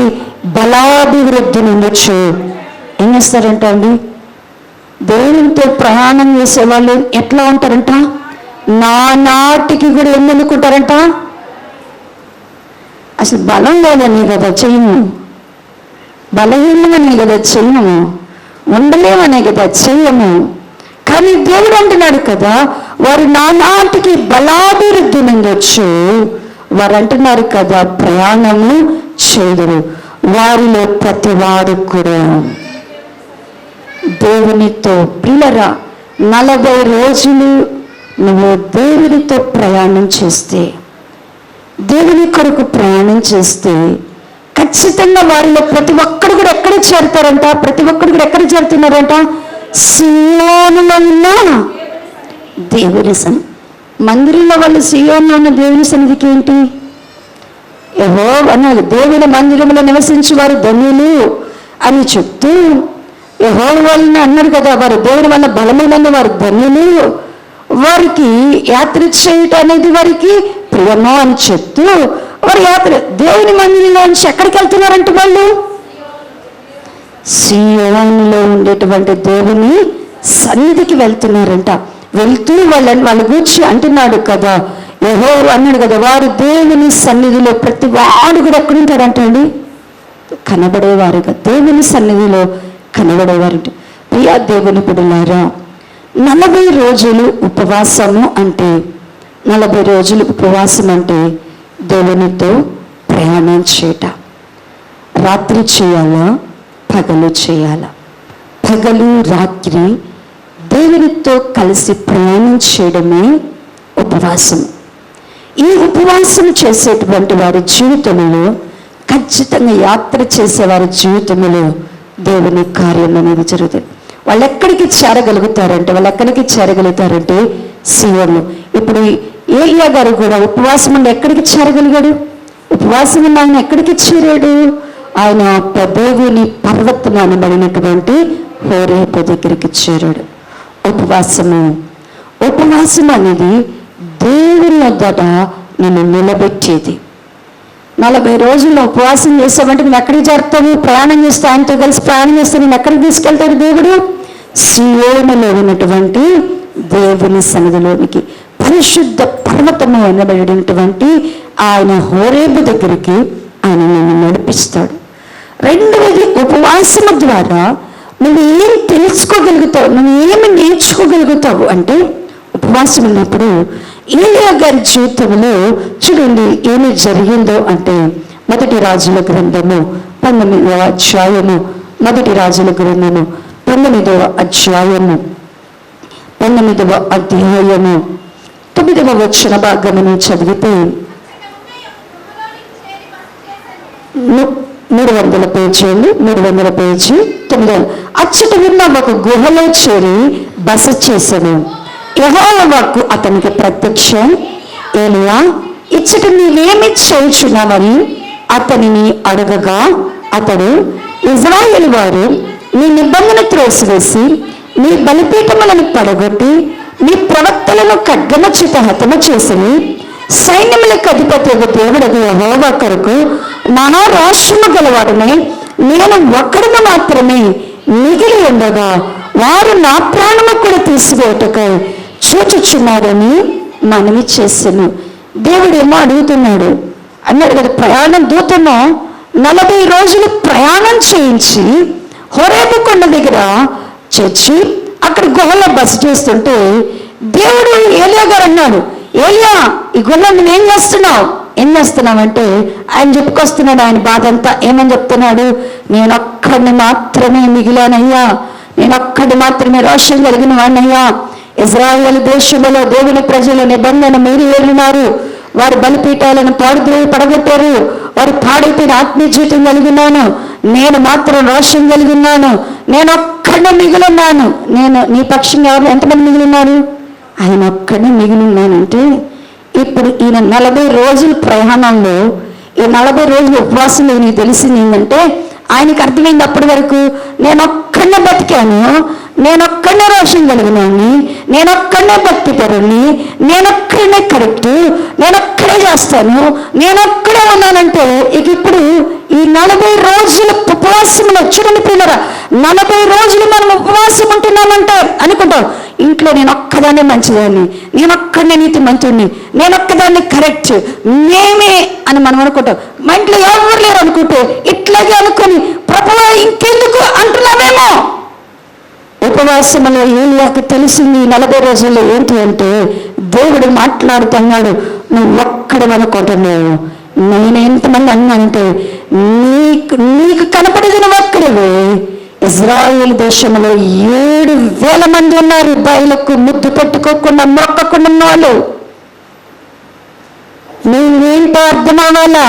బలాభివృద్ధి నొందొచ్చు. ఏం చేస్తారంట అండి? దేవునితో ప్రయాణం చేసే వాళ్ళు ఎట్లా ఉంటారంట? నానాటికి కూడా ఏం అనుకుంటారంట? అసలు బలం లేదని కదా చెయ్యము, బలహీనమనే కదా చెయ్యము, ఉండలేమనే కదా చెయ్యము. కానీ దేవుడు అంటున్నాడు కదా, వారు నానాటికి బలాభివృద్ధి నొందొచ్చు. వారు అంటున్నారు కదా, ప్రయాణము చేదురు. వారిలో ప్రతి వాడు కూడా దేవునితో పిల్లరా 40 రోజులు నువ్వు దేవునితో ప్రయాణం చేస్తే, దేవుని కొరకు ప్రయాణం చేస్తే ఖచ్చితంగా వారిలో ప్రతి ఒక్కరు కూడా ఎక్కడ చేరుతారంట? ప్రతి ఒక్కరు కూడా ఎక్కడ చేరుతున్నారంట? సియోనులో ఉన్న దేవుని సన్నిధి. మందిరంలో వాళ్ళు సియోనులో ఉన్న దేవుని సన్నిధికి ఏంటి? యెహోవా అన్నాడు, దేవుని మందిరంలో నివసించి వారు ధన్యులు అని చెప్తూ, యెహోవా వాళ్ళని అన్నాడు కదా, వారు దేవుని వల్ల బలమైన వారు ధన్యులు, వారికి యాత్ర చేయటం అనేది వారికి ప్రియమో అని చెప్తూ, వారు యాత్ర దేవుని మందిరంలో నుంచి ఎక్కడికి వెళ్తున్నారంటే వాళ్ళు సియోనులో ఉండేటువంటి దేవుని సన్నిధికి వెళ్తున్నారంట. వెళ్తూ వాళ్ళ గురించి అంటున్నాడు కదా, యెహోవా అన్నాడు కదా, వారు దేవుని సన్నిధిలో ప్రతి వాడు కూడా ఎక్కడుంటాడంట అండి? కనబడేవారుగా, దేవుని సన్నిధిలో కనబడేవారు. ప్రియా దేవుని బిడ్డలారా, 40 రోజులు ఉపవాసము అంటే, 40 రోజులు ఉపవాసం అంటే దేవునితో ప్రయాణం చేయట. రాత్రి చేయాలా, పగలు చేయాలా? పగలు రాత్రి దేవునితో కలిసి ప్రయాణం చేయడమే ఉపవాసం. ఈ ఉపవాసం చేసేటువంటి వారి జీవితంలో, ఖచ్చితంగా యాత్ర చేసేవారి జీవితంలో దేవుని కార్యం అనేది జరుగుతుంది. వాళ్ళు ఎక్కడికి చేరగలుగుతారంటే సియోను. ఇప్పుడు ఏలియా గారు కూడా ఉపవాసం ఉండి ఎక్కడికి చేరగలిగాడు? ఉపవాసం ఉన్న ఆయన ఎక్కడికి చేరాడు? ఆయన దేవుని పర్వతం అనబడినటువంటి హోరేబు దగ్గరికి చేరాడు. ఉపవాసం అనేది దేవుని వద్ద నిన్ను నిలబెట్టేది. 40 రోజుల్లో ఉపవాసం చేస్తామంటే నువ్వు ఎక్కడికి చేరుతావు? ప్రయాణం చేస్తే, ఆయనతో కలిసి ప్రయాణం చేస్తే నేను ఎక్కడికి తీసుకెళ్తాడు దేవుడు? సియోనులో ఉన్నటువంటి దేవుని సన్నిధిలోనికి, పరిశుద్ధ పర్వతము అనబడినటువంటి ఆయన హోరేబు దగ్గరికి ఆయన నిన్ను నడిపిస్తాడు. రెండవది, ఉపవాసము ద్వారా నువ్వు ఏం తెలుసుకోగలుగుతావు, నువ్వు ఏమి నేర్చుకోగలుగుతావు అంటే, ఉపవాసం ఉన్నప్పుడు ఏలియా గారి జీవితంలో చూడండి ఏమి జరిగిందో అంటే, మొదటి రాజుల గ్రంథము 19వ అధ్యాయము, మొదటి రాజుల గ్రంథము 19వ అధ్యాయము 19వ అధ్యాయము 9వ వచన భాగమును చదివితే 300 పేజీలు 300 పేజీ 9. అచ్చట ఉన్న ఒక గుహలో చేరి బస చేసెను. యెహోవా వాక్కు అతనికి ప్రత్యక్షం, ఏలియా ఇచ్చట నీవేమి చేయుచున్నావని అతనిని అడగగా అతడు, ఇజ్రాయేలు వారు నీ నిబంధన త్రోసివేసి నీ బలిపీఠములను పడగొట్టి నీ ప్రవక్తలను ఖడ్గము చేత హతము చేసి సైన్యములకు అధిపతి దేవుడకు యెహోవా కొరకు మహారోషము గలవాడనే నేను ఒక్కడును మాత్రమే మిగిలి ఉండగా వారు నా ప్రాణము కూడా తీసివేయటకై చూచుచున్నారని మనవి చేసెను. దేవుడేమో అడుగుతున్నాడు, అన్నాడు కదా, ప్రయాణం దూతను 40 రోజులు ప్రయాణం చేయించి హోరేబు కొండ దగ్గర చేర్చి అక్కడ గుహలో బస చేస్తుంటే దేవుడు ఏలియా గారు అన్నాడు, ఏలియా ఈ గుహలో నువ్వేం చేస్తున్నావు? ఏం చేస్తున్నావంటే ఆయన చెప్పుకొస్తున్నాడు ఆయన బాధ అంతా. ఏమని చెప్తున్నాడు? నేనొక్కడిని మాత్రమే మిగిలానయ్యా, నేనొక్కడి మాత్రమే రోషం కలిగిన వాడినయ్యా. ఇజ్రాయేలు దేశంలో దేవుని ప్రజల నిబంధన మీరు ఏలినారు, వారి బలిపీఠాలను పడగొట్టారు, వారు పాడైపోయిన ఆత్మీయ జీవితం కలిగి ఉన్నాను, నేను మాత్రం రోషం కలిగి ఉన్నాను, నేను ఒక్కడిని మిగిలిన్నాను. నేను నీ పక్షంగా ఎవరు ఎంతమంది మిగిలిన్నారు? ఆయన ఒక్కడిని మిగిలిన్నానంటే ఇప్పుడు ఈయన 40 రోజుల ప్రయాణంలో ఈ 40 రోజులు ఉపవాసంలో నీకు తెలిసింది ఏంటంటే ఆయనకి అర్థమైంది అప్పటి వరకు నేను ఒక్కడనే బతికాను, నేనొక్కడనే రోషం కలిగినాన్ని, నేనొక్కడనే భక్తి పరుణ్ణి, నేనొక్కడనే కరెక్ట్, నేనొక్కడే చేస్తాను, నేనొక్కడే ఉన్నానంటే ఇక ఇప్పుడు ఈ 40 రోజుల ఉపవాసంలో చూడండి పిల్లరా, 40 రోజులు మనం ఉపవాసం ఉంటున్నామంటే అనుకుంటాం ఇంట్లో నేను ఒక్కదాన్నే మంచిదాన్ని, నేనొక్కడనే నీతి మంతుడిని, నేనొక్కదాన్ని కరెక్ట్, మేమే అని మనం అనుకుంటాం. మా ఇంట్లో ఎవరు లేరు అనుకుంటే ఇట్లాగే అనుకుని ప్రభువా ఇంకెందుకు అంటున్నామేమో. ఉపవాసంలో ఏలియాకు తెలిసింది 40 రోజుల్లో ఏంటి అంటే దేవుడు మాట్లాడుతున్నాడు, నువ్వు ఒక్కడే అనుకుంటున్నావు, నేను ఎంతమంది అన్నానంటే నీకు కనపడిన ఒక్కడే. ఇజ్రాయేల్ దేశంలో 7,000 మంది ఉన్నారు బయలకు ముద్దు పెట్టుకోకుండా మొక్కకుండా వాళ్ళు. నువ్వేంటో అర్థం అవ్వాలా,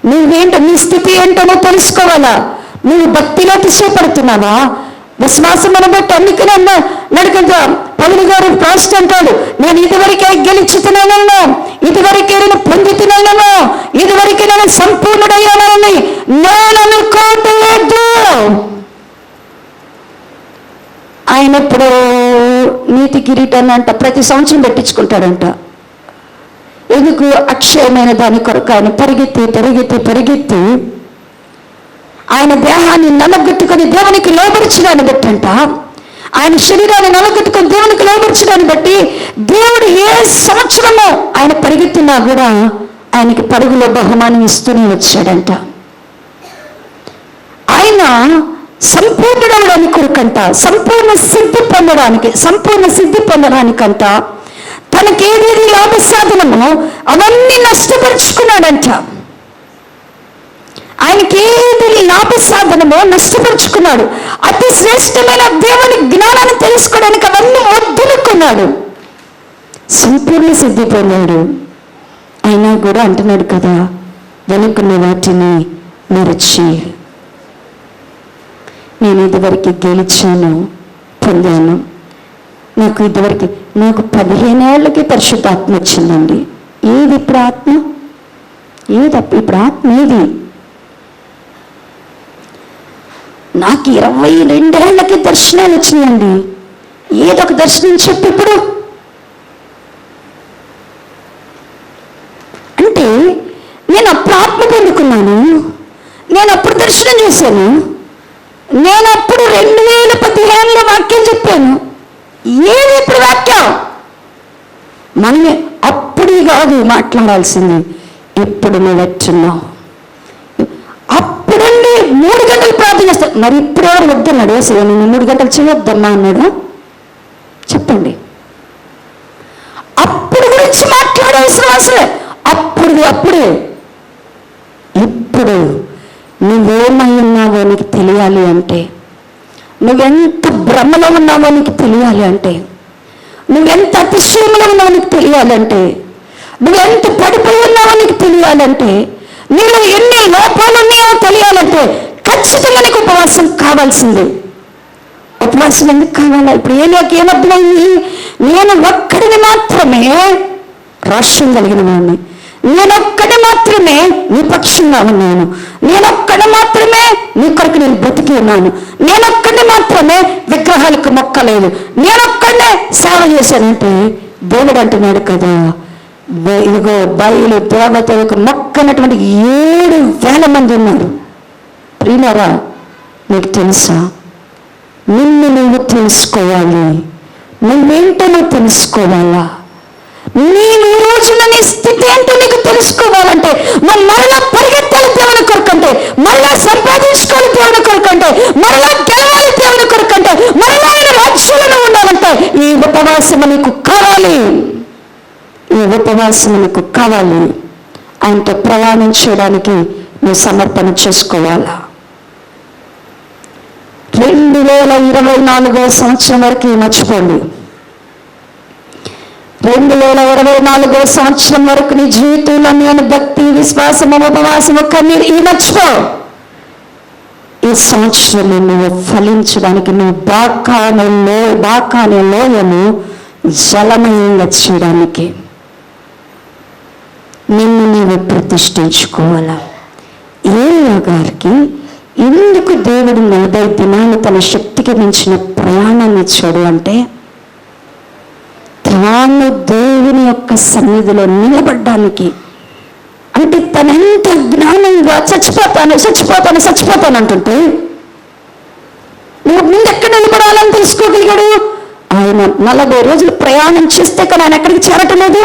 నువ్వేంటో నీ స్థితి ఏంటో నువ్వు తెలుసుకోవాలా. నువ్వు భక్తిలో అతిశయపడుతున్నావా? విశ్వాసం బట్టి అన్నికనన్నా నడుకగా పౌలు గారు ప్రాస్ట్ అంటాడు, నేను ఇదివరకే గెలిచితున్నాను, ఇదివరకే నేను పొందుతున్నాను, ఇదివరకే నేను సంపూర్ణుడయ్యానని నేను అనుకోవట్లేదు. ఆయన ఎప్పుడో నీతి కిరీటాన్ని అంట ప్రతి సంవత్సరం పెట్టించుకుంటాడంట. ఎందుకు? అక్షయమైన దాని కొరకు ఆయన పరిగెత్తి ఆయన దేహాన్ని నలగొట్టుకొని దేవునికి లోబర్చడాన్ని బట్టంట, ఆయన శరీరాన్ని నలగొట్టుకొని దేవునికి లోబర్చడాన్ని బట్టి దేవుడు ఏ సంవత్సరమో ఆయన పరిగెత్తినా కూడా ఆయనకి పరుగులో బహుమానం ఇస్తూనే వచ్చాడంట. ఆయన సంపూర్ణుడవడానికి కొరకంట, సంపూర్ణ సిద్ధి పొందడానికంట తనకేదేది లాభ సాధనమో అవన్నీ నష్టపరుచుకున్నాడంట. ఆయనకి ఏది లాభ సాధనమో నష్టపరుచుకున్నాడు. అతి శ్రేష్టమైన దేవుని జ్ఞానాన్ని తెలుసుకోవడానికి అవన్నీ వదులుకున్నాడు. సంపూర్ణ సిద్ధి పొందాడు. అయినా కూడా అంటున్నాడు కదా, వెనుకున్న వాటిని మరచి నేను ఇదివరకు గెలిచాను, పొందాను. నాకు 15 ఏళ్ళకి పరిశుద్ధాత్మ వచ్చిందండి. ఏది ఇప్పుడు ఆత్మ? ఇప్పుడు ఆత్మ ఏది? నాకు 22 ఏళ్ళకి దర్శనాలు వచ్చినాయండి. ఏదొక దర్శనం చెప్పు ఇప్పుడు. అంటే నేను అప్పుడు ఆత్మ పొందుకున్నాను, నేను అప్పుడు దర్శనం చేశాను, నేను అప్పుడు 2015లో వాక్యం చెప్పాను. ఏది ఇప్పుడు వాక్యం? మనమే అప్పుడు కాదు మాట్లాడాల్సింది, ఇప్పుడు నువ్వు వచ్చున్నావు. అప్పుడండి 3 గంటలు ప్రార్థన చేస్తాను, మరి ఇప్పుడు ఎవరు వద్దన్నాడు? అసలు నేను 3 గంటలు చేయొద్దమ్మా అన్నాడు? చెప్పండి. అప్పుడు గురించి మాట్లాడాల్సిన అసలే అప్పుడే. ఇప్పుడు నువ్వేమై ఉన్నావో నీకు తెలియాలి అంటే, నువ్వెంత భ్రమలో ఉన్నావో నీకు తెలియాలి అంటే, నువ్వెంత అతిశయంలో ఉన్నావు నీకు తెలియాలంటే, నువ్వెంత పడిపోయి ఉన్నావో నీకు తెలియాలంటే, నీలో ఎన్ని లోపాలు ఉన్నాయో తెలియాలంటే ఖచ్చితంగా నీకు ఉపవాసం కావాల్సిందే. ఉపవాసం ఎందుకు కావాలా? ఇప్పుడు ఏమర్థమైంది? నేను ఒక్కడిని మాత్రమే రాష్ట్రం కలిగిన వాడిని, నేనొక్కడి మాత్రమే నీ పక్షంగా ఉన్నాను, నేనొక్కడి మాత్రమే నీ కొరకు నేను బ్రతికి ఉన్నాను, నేనొక్కడిని మాత్రమే విగ్రహాలకు మొక్కలేదు, నేనొక్కడే సేవ చేశానంటే దేవుడు అంటున్నాడు కదా, ఇదిగో బయలు దేవతలకు మొక్కనటువంటి 7,000 మంది ఉన్నారు. ప్రియులారా, నీకు తెలుసా? నిన్ను నువ్వు తెలుసుకోవాలి, నువ్వేంటో నువ్వు తెలుసుకోవాలా. నేను ఈ రోజున నీ స్థితి ఏంటో నీకు తెలుసుకోవాలంటే, నువ్వు మరలా పరిగెత్తాలి దేవుని కొరకంటే, మరలా సంపాదించుకోవాలి దేవుని కొరకంటే, మరలా గెలవాలి దేవుని కొరకంటే, మరలా ఆయన రాజ్యంలో ఉండాలంటే ఈ ఉపవాసం నీకు కావాలి. ఈ ఉపవాసం నీకు కావాలి. ఆయనతో ప్రయాణం చేయడానికి నువ్వు సమర్పణ చేసుకోవాలా. 2024 సంవత్సరం వరకు మర్చిపోండి. 2024 సంవత్సరం వరకు నీ జీవితంలో నేను భక్తి, విశ్వాసము, ఉపవాసము, కన్నీరు ఇవి మర్చిపో. ఈ సంవత్సరం నువ్వు ఫలించడానికి నువ్వు బాకానే లోయను జలమయంగా చేయడానికి నిన్ను నీవు ప్రతిష్ఠించుకోవాలా. ఏలియా గారికి ఎందుకు దేవుడు 40 దినాలు తన శక్తికి మించిన ప్రయాణాన్ని ఇచ్చాడు అంటే, తాను దేవుని యొక్క సన్నిధిలో నిలబడ్డానికి. అంటే తనెంత జ్ఞానంగా చచ్చిపోతాను అంటుంటే నువ్వు ముందు ఎక్కడ నిలబడాలని తెలుసుకోగలిగాడు. ఆయన 40 రోజులు ప్రయాణం చేస్తే కానీ ఆయన ఎక్కడికి చేరటలేదు.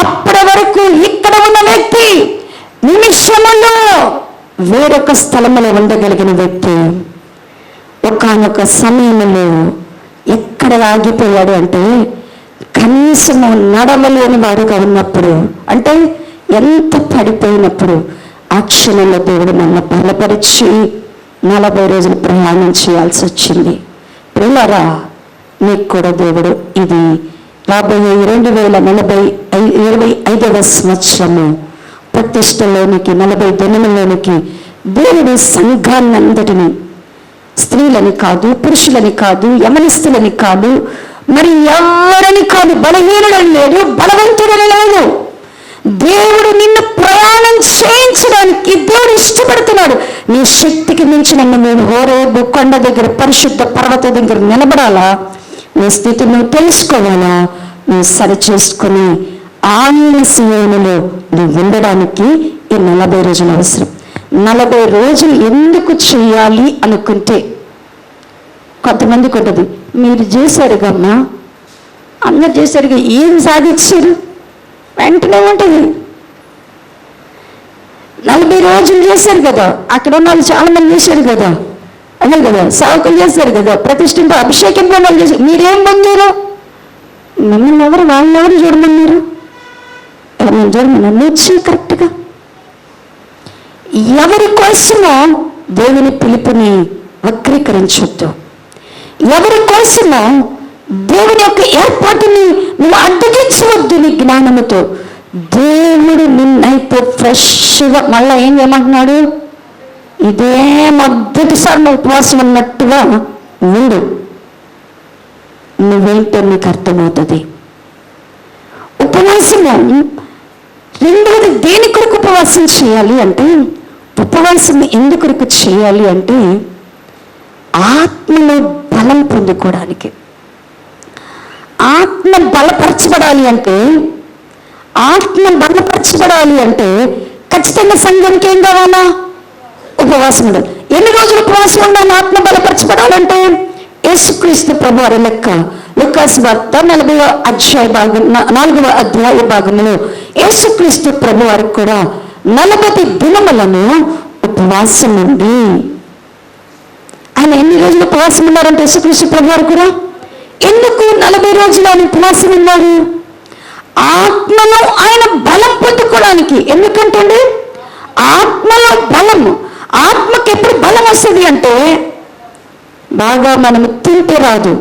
అప్పటి వరకు ఇక్కడ ఉన్న వ్యక్తి నిమిషములో వేరొక స్థలంలో ఉండగలిగిన వ్యక్తి ఒకానొక సమయంలో ఎక్కడ ఆగిపోయాడు అంటే, కనీసము నడవలేని వాడుగా ఉన్నప్పుడు, అంటే ఎంత పడిపోయినప్పుడు ఆ క్షణంలో దేవుడు నన్ను బలపరిచి 40 రోజులు ప్రయాణం చేయాల్సి వచ్చింది. ప్రియులారా, నీకు కూడా దేవుడు ఇది రాబోయే 2025వ సంవత్సరము ప్రతిష్టలోనికి 40 దినములోనికి దేవుడు సంఘాన్నంతటిని, స్త్రీలని కాదు, పురుషులని కాదు, యమనస్తులని కాదు, మరి ఎవరిని కాదు, బలహీనుడని లేదు, బలవంతుడని లేదు, దేవుడు నిన్ను ప్రయాణం చేయించడానికి దేవుడు ఇష్టపడుతున్నాడు. నీ శక్తికి మించిన నువ్వు హోరేబు కొండ దగ్గర, పరిశుద్ధ పర్వత దగ్గర నిలబడాలా. నీ స్థితి నువ్వు తెలుసుకోవాలా. నువ్వు సరి చేసుకుని ఆయన సీయోనులో నువ్వు ఉండడానికి ఈ 40 రోజులు అవసరం. 40 రోజులు ఎందుకు చేయాలి అనుకుంటే, కొంతమందికి ఉంటుంది, మీరు చేశారు కమ్మా, అందరు చేశారుగా, ఏం సాధించారు వెంటనే ఉంటుంది. 40 రోజులు చేశారు కదా, అక్కడ ఉన్న వాళ్ళు చాలా మంది చేశారు కదా, అదే కదా, సేవకులు చేశారు కదా, ప్రతిష్ఠింపు అభిషేకం వాళ్ళు చేశారు. మీరేం పొందారు? మిమ్మల్ని వాళ్ళెవరు చూడమన్నారు? ఎవరిని చూడమన్నారు? నువ్వు కరెక్ట్గా ఎవరి కోసమో దేవుని పిలుపుని వక్రీకరించొద్దు. ఎవరి కోసమో దేవుని యొక్క ఏర్పాటుని నువ్వు అడ్డగించవద్దు. నీ జ్ఞానముతో దేవుడు నిన్నైతే ఫ్రెష్గా మళ్ళీ ఏం చేయమంటున్నాడు? ఇదే మొదటిసారి నువ్వు ఉపవాసం ఉన్నట్టుగా ఉండు. నువ్వేంటో నీకు అర్థమవుతుంది. ఉపవాసము రెండవది దేని కొరకు ఉపవాసం చేయాలి అంటే, ఉపవాసం ఎందుకు కొరకు చేయాలి అంటే ఆత్మలో బలం పొందుకోవడానికి. ఆత్మ బలపరచబడాలి అంటే ఖచ్చితంగా సంఘానికి ఏం కావాలా? ఉపవాసం ఉండాలి. ఎన్ని రోజులు ఉపవాసం ఉండాలి ఆత్మ బలపరచబడాలంటే? యేసుక్రీస్తు ప్రభువారి లెక్క లూకాసు వార్త 4వ అధ్యాయ భాగంలో యేసుక్రీస్తు ప్రభువారికి కూడా 40 దినములను ఉపవాసం ఉంది. ఆయన ఎన్ని రోజులు ఉపవాసం ఉన్నారంటే యేసుక్రీస్తు ప్రభువారు కూడా ఎందుకు 40 రోజులు ఆయన ఉపవాసం ఉన్నారు? ఆత్మలో ఆయన బలం పొందుకోవడానికి. ఎందుకంటే ఆత్మలో బలము, ఆత్మకి ఎప్పుడు బలం వస్తుంది అంటే బాగా మనం తింటే రాదు.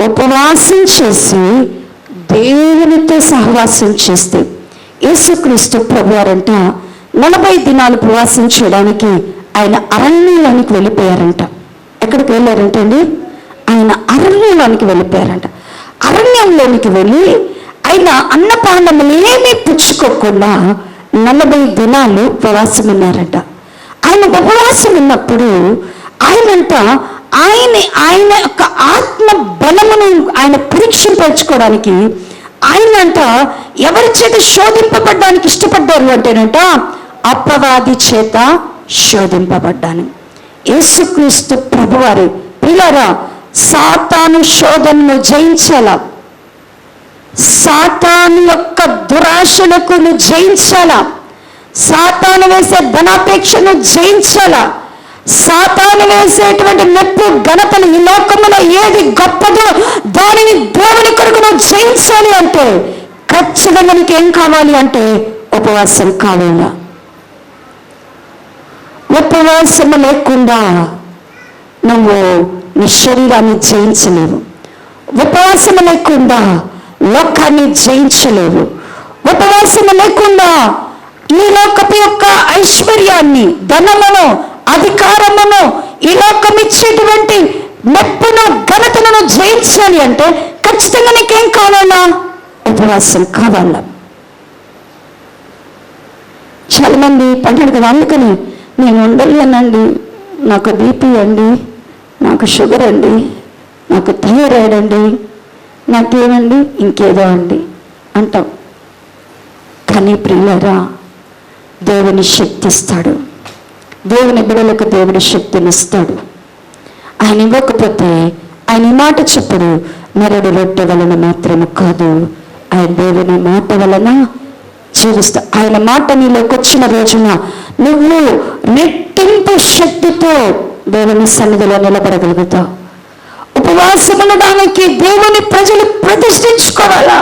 ఉపవాసం ఉపవాసం చేసి దేవునితో సహవాసం చేస్తే, యేసుక్రీస్తు ప్రభువారంట 40 దినాలు ఉపవాసం చేయడానికి ఆయన అరణ్యంలోనికి వెళ్ళిపోయారంట. ఎక్కడికి వెళ్ళారంట అండి? ఆయన అరణ్యంలోనికి వెళ్ళిపోయారంట. అరణ్యంలోనికి వెళ్ళి ఆయన అన్నపానములు ఏమీ పుచ్చుకోకుండా 40 దినాలు ఉపవాసం ఉన్నారంట. ఆయన ఉపవాసం ఉన్నప్పుడు ఆయన యొక్క ఆత్మ బలమును ఆయన పరీక్షింపరచుకోవడానికి ఆయనంట ఎవరి చేత శోధింపబడ్డానికి ఇష్టపడ్డారు అంటేనంట, అపవాది చేత శోధింపబడ్డాను. యేసుక్రీస్తు ప్రభువారు ప్రియులారా, సాతాను శోధనను జయించాలా, సాతాను యొక్క దురాశలకు జయించాలా, సాతాను వేసే ధనాపేక్షను జయించాలా, సాతాను వేసేటువంటి నొప్పు ఘనతలు ఈ లోకంలో ఏది గొప్పదో దానిని దేవుని కొరకు జయించాలి అంటే ఖచ్చితంగా నీకు ఏం కావాలి అంటే ఉపవాసం కావాలా. ఉపవాసము లేకుండా నువ్వు నీ శరీరాన్ని జయించలేవు. ఉపవాసము లేకుండా లోకాన్ని జయించలేవు. ఉపవాసము లేకుండా ఈ లోకపు యొక్క ఐశ్వర్యాన్ని, ధనమును, అధికారమును, ఈ లోకం ఇచ్చేటువంటి నొప్పును, ఘనతను జయించాలి అంటే ఖచ్చితంగా నీకేం కావాలా? ఉపవాసం కావాలా. చాలా మంది పంటలు కదా, అందుకని నేను ఉండలేనండి, నాకు బీపీ అండి, నాకు షుగర్ అండి, నాకు థైరాయిడ్ అండి, నాకేమండి ఇంకేదో అండి అంటాం. కానీ ప్రియులారా, దేవుని శక్తి ఇస్తాడు. దేవుని బిడ్డలకు దేవుని శక్తిని ఇస్తాడు. ఆయన ఇవ్వకపోతే ఆయన మాట చెప్పడు. నరుడు రొట్టె వలన మాత్రమే కాదు, ఆయన దేవుని మాట వలన జీవిస్తా. ఆయన మాట నీలోకి వచ్చిన రోజున నువ్వు రెట్టింపు శక్తితో దేవుని సన్నిధిలో నిలబడగలుగుతావు. ఉపవాసం ఉండడానికి దేవుని ప్రజలు ప్రతిష్ఠించుకోవాలా.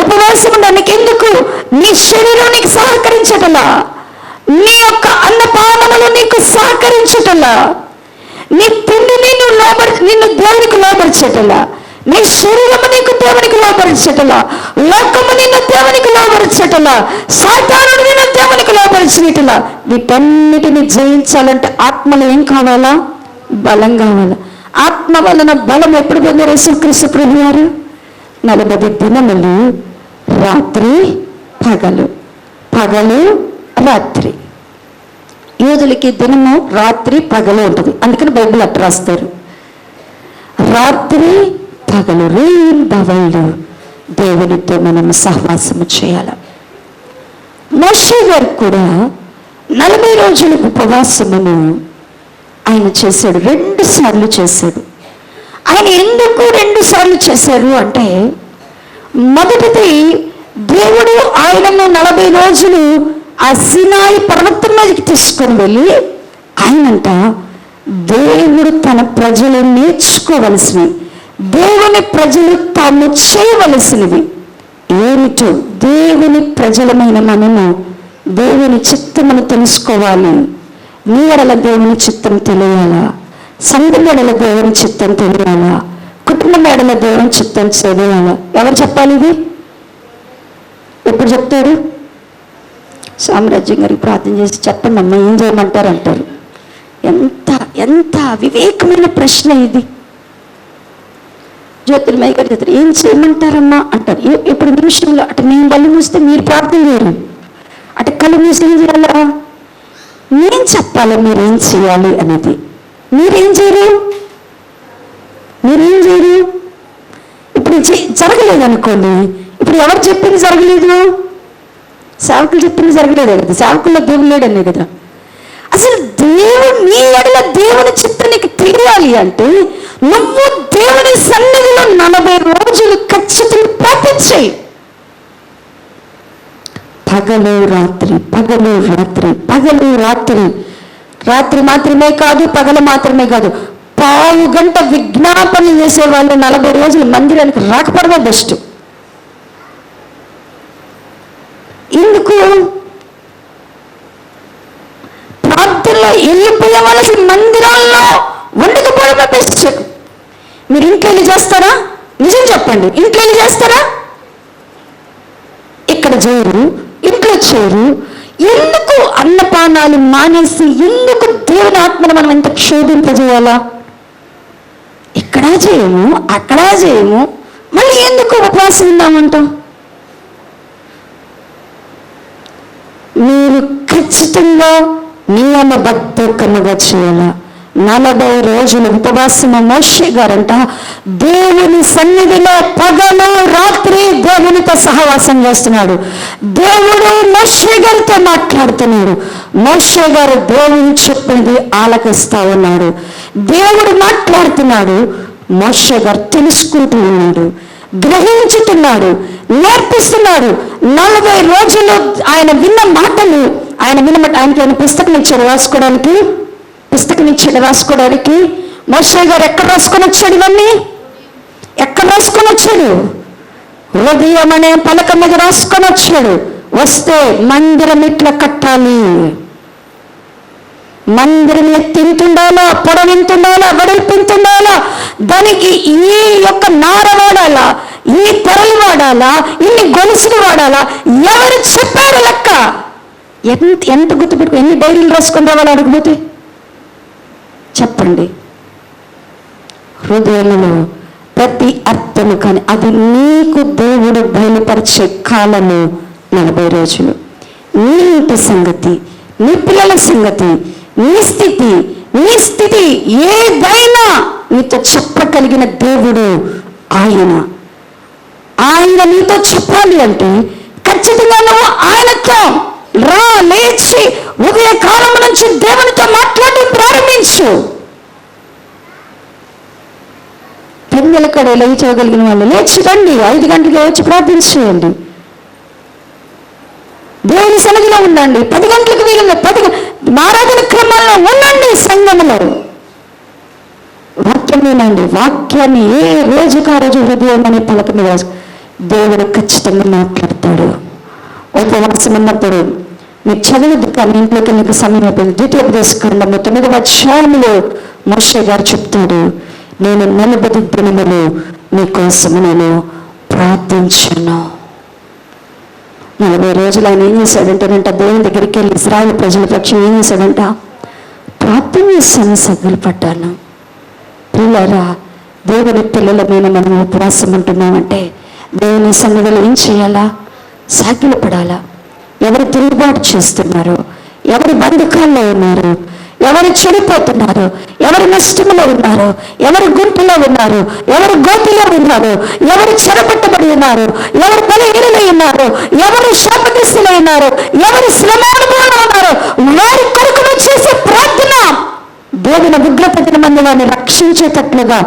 ఉపవాసం ఉండడానికి ఎందుకు? నీ శరీరానికి సహకరించటలా, నీ యొక్క అన్నపానములు నీకు సహకరించటలా, నీ తిండిని నిన్ను దేవునికి లోబరిచేటలా, నీ శరీరము నీకు దేవునికి లోబరిచేటలా, లోకము నిన్ను దేవునికి లోబరిచేటలా, సాతానుడు నిన్ను దేవునికి లోబరిచేటలా. వీటన్నిటిని జయించాలంటే ఆత్మలో ఏం కావాలా? బలం కావాలా. ఆత్మ వలన బలం ఎప్పుడు పొందారు యేసుక్రీస్తు ప్రభువారు? 40 దినములు రాత్రి పగలు, పగలు రాత్రి. యూదులకి దినము రాత్రి పగలు ఉంటుంది, అందుకని బైబిల్ అట్లా రాస్తారు. రాత్రి పగలు రేయింబవళ్ళు దేవునితో మనం సహవాసము చేయాలి. మోషే గారు కూడా 40 రోజుల ఉపవాసమును ఆయన చేశాడు. 2 సార్లు చేశాడు. ఆయన ఎందుకు 2 సార్లు చేశారు అంటే, మొదటిది దేవుడు ఆయనను 40 రోజులు ఆ సినాయి పర్వతం మీదకి తీసుకొని వెళ్ళి ఆయనంట దేవుడు తన ప్రజలు నేర్చుకోవలసినవి, దేవుని ప్రజలు తాము చేయవలసినవి ఏమిటో, దేవుని ప్రజలమైన మనము దేవుని చిత్తమును తెలుసుకోవాలి. నీ ఎడల దేవుని చిత్తం తెలియాలా, సంఘం ఎడల దేవుని చిత్తం తెలియాలా, కుటుంబం ఎడల దేవుని చిత్తం తెలియాలా. ఎవరు చెప్పాలి ఇది? ఎప్పుడు చెప్తాడు? సామ్రాజ్యం గారికి ప్రార్థన చేసి చెప్పండి అమ్మ ఏం చేయమంటారు అంటారు. ఎంత ఎంత వివేకమైన ప్రశ్న ఇది. జ్యోతిర్మయ్య గారు చెప్తారు ఏం చేయమంటారమ్మా అంటారు. ఇప్పుడు నిమిషంలో అటు నేను కళ్ళు మూస్తే మీరు ప్రార్థన చేయరు, అటు కళ్ళు మూసి ఏం చేయాలా? నేను చెప్పాలి మీరేం చేయాలి అనేది. మీరేం చేయరు. ఇప్పుడు జరగలేదు అనుకోండి, ఇప్పుడు ఎవరు చెప్పింది జరగలేదు? సేవకులు చెప్పింది జరగలేదే కదా, సేవకుల్లో దేవుడు లేడనే కదా. అసలు దేవుడు నీ ఎడల దేవుని చిత్తం నీకు తెలియాలి అంటే నువ్వు దేవుని సన్నిధిలో 40 రోజులు ఖచ్చితంగా ప్రార్థించేయి. పగలు రాత్రి, పగలు రాత్రి, పగలు రాత్రి. రాత్రి మాత్రమే కాదు, పగలు మాత్రమే కాదు, 1/2 గంట విజ్ఞాపన చేసే వాళ్ళు 40 రోజులు మందిరానికి రాకపోవడమే బెస్ట్. ఎందుకు? ప్రార్థనలో వెళ్ళిపోయే వాళ్ళకి మందిరాల్లో ఉండకపోవడమే బెస్ట్. మీరు ఇంకెళ్ళి చేస్తారా? నిజంగా నిజం చెప్పండి, ఇంట్లో వెళ్ళి చేస్తారా? ఇక్కడ చేయరు, ఇంట్లో చేయరు. ఎందుకు అన్నపానాలు మానేసి ఎందుకు దేవుని ఆత్మను మనం ఎంత క్షోభింపజేయాలా? ఇక్కడ చేయము, అక్కడ చేయము, మళ్ళీ ఎందుకు ఉపవాసం ఉందామంటాం? మీరు ఖచ్చితంగా నియమబద్ధకముగా చేయాల. 40 రోజులు ఉపవాసము. మోషే గారంట దేవుని సన్నిధిలో పగలు రాత్రి దేవునితో సహవాసం చేస్తున్నాడు. దేవుడు మోషే గారితో మాట్లాడుతున్నాడు. మోషే గారు దేవుని చెప్పింది ఆలకిస్తా ఉన్నాడు. దేవుడు మాట్లాడుతున్నాడు, మోషే గారు తెలుసుకుంటూ ఉన్నాడు, గ్రహించుతున్నాడు, నేర్పిస్తున్నాడు. 40 రోజులు ఆయన విన్న మాటలు, ఆయనకి పుస్తకం ఇచ్చాడు రాసుకోవడానికి. మోషే గారు ఎక్కడ రాసుకొని వచ్చాడు? ఇవన్నీ ఎక్కడ రాసుకొని వచ్చాడు? హృదయం అనే పలక మీద రాసుకొని వచ్చాడు. వస్తే మందిరం ఇట్లా కట్టాలి, మందిరం ఎత్తింతుండాలా, పొడవింతుండాలా, వెడల్పింతుండాలా, దానికి ఈ యొక్క నార వాడాలా, ఈ పొరలు వాడాలా, ఇన్ని గొలుసులు వాడాలా, ఎవరు చెప్పారు లెక్క? ఎంత గుర్తుపెట్టుకో, ఎన్ని డైరీలు రాసుకొని రావాలి అడగబోతే చెప్పండి. హృదయంలో ప్రతి అర్థము, కానీ అది నీకు దేవుడు బయలుపరిచే కాలము 40 రోజులు. నీ ఇంటి సంగతి, నీ పిల్లల సంగతి, నీ స్థితి ఏదైనా నీతో చెప్పగలిగిన దేవుడు ఆయన నీతో చెప్పాలి అంటే ఖచ్చితంగా నువ్వు ఆయనతో లేచి ఉదయ కాలం నుంచి దేవునితో మాట్లాడడం ప్రారంభించు. పెద్దల కడ లేచగలిగిన వాళ్ళు లేచి రండి, 5 గంటలకు వచ్చి ప్రార్థించేయండి, దేవుని సన్నిధిలో ఉండండి. 10 గంటలకు వీలుంది, ఆరాధన క్రమంలో ఉండండి. సంఘంలో వాక్యం వినండి. వాక్యాన్ని ఏ రోజుకు ఆ రోజు హృదయం అనే పలక మీద దేవుడు ఖచ్చితంగా మాట్లాడతాడు. ఉపవాసం ఉన్నప్పుడు మీకు చదవద్దు, కానీ ఇంట్లోకి మీకు సమయం అయిపోయింది. ద్వితీయోపదేశకాండము 9వ అధ్యాయంలో మోషే గారు చెప్తాడు, నేను 40 దినములు మీకోసం నేను ప్రార్థించాను. 40 రోజులు ఆయన ఏం చేశాడంటేనంట, దేవుని దగ్గరికి వెళ్ళి ఇశ్రాయేలు ప్రజల పక్షం ఏం చేశాడంట, ప్రార్థన చేశాను, సగ్గులు పడ్డాను. పిల్లరా, దేవుని పిల్లల మీద మనం ఉపవాసం ఉంటున్నామంటే దేవుని సన్నిధిలో ఏం చేయాలా? సాగిలు పడాలా. ఎవరు తిరుగుబాటు చేస్తున్నారు, ఎవరు బంధకాల్లో ఉన్నారు, ఎవరు చెడిపోతున్నారు, ఎవరు నష్టంలో ఉన్నారు, ఎవరు గుంపులో ఉన్నారు, ఎవరు గోతిలో ఉన్నారు, ఎవరు చెరపట్టబడి ఉన్నారు, ఎవరు బలహీనులై ఉన్నారు, ఎవరు శాపగ్రస్తులై ఉన్నారు, ఎవరు శ్రమానుభవంలో ఉన్నారు, వారి కొరకు చేసే ప్రార్థన దేవుని ఉగ్రపతిన మంది వారిని రక్షించేటట్లుగా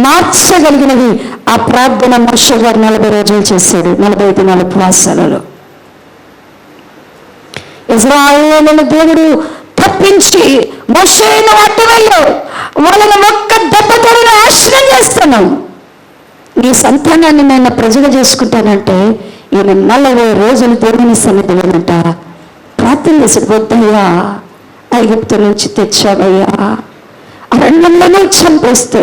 మార్చగలిగినది ఆ ప్రార్థన. మోషే గారు 40 రోజులు చేశాడు, 45 దినాల ఉపవాసాలలో. ఇశ్రాయేలును దేవుడు తప్పించి మోషేను అడ్డవల్లో వాళ్ళని ఒక్క దెబ్బతో నాశనం చేస్తున్నాం. నీ సంతానాన్ని నేను ప్రజలు చేసుకుంటానంటే ఈయన 40 రోజులు దేవుని సన్నిధిలోనంట ప్రార్థన చేశాడు. వద్దయ్యా, ఐగుప్తు నుంచి తెచ్చావయ్యా, అరణ్యంలోనే చంపేస్తే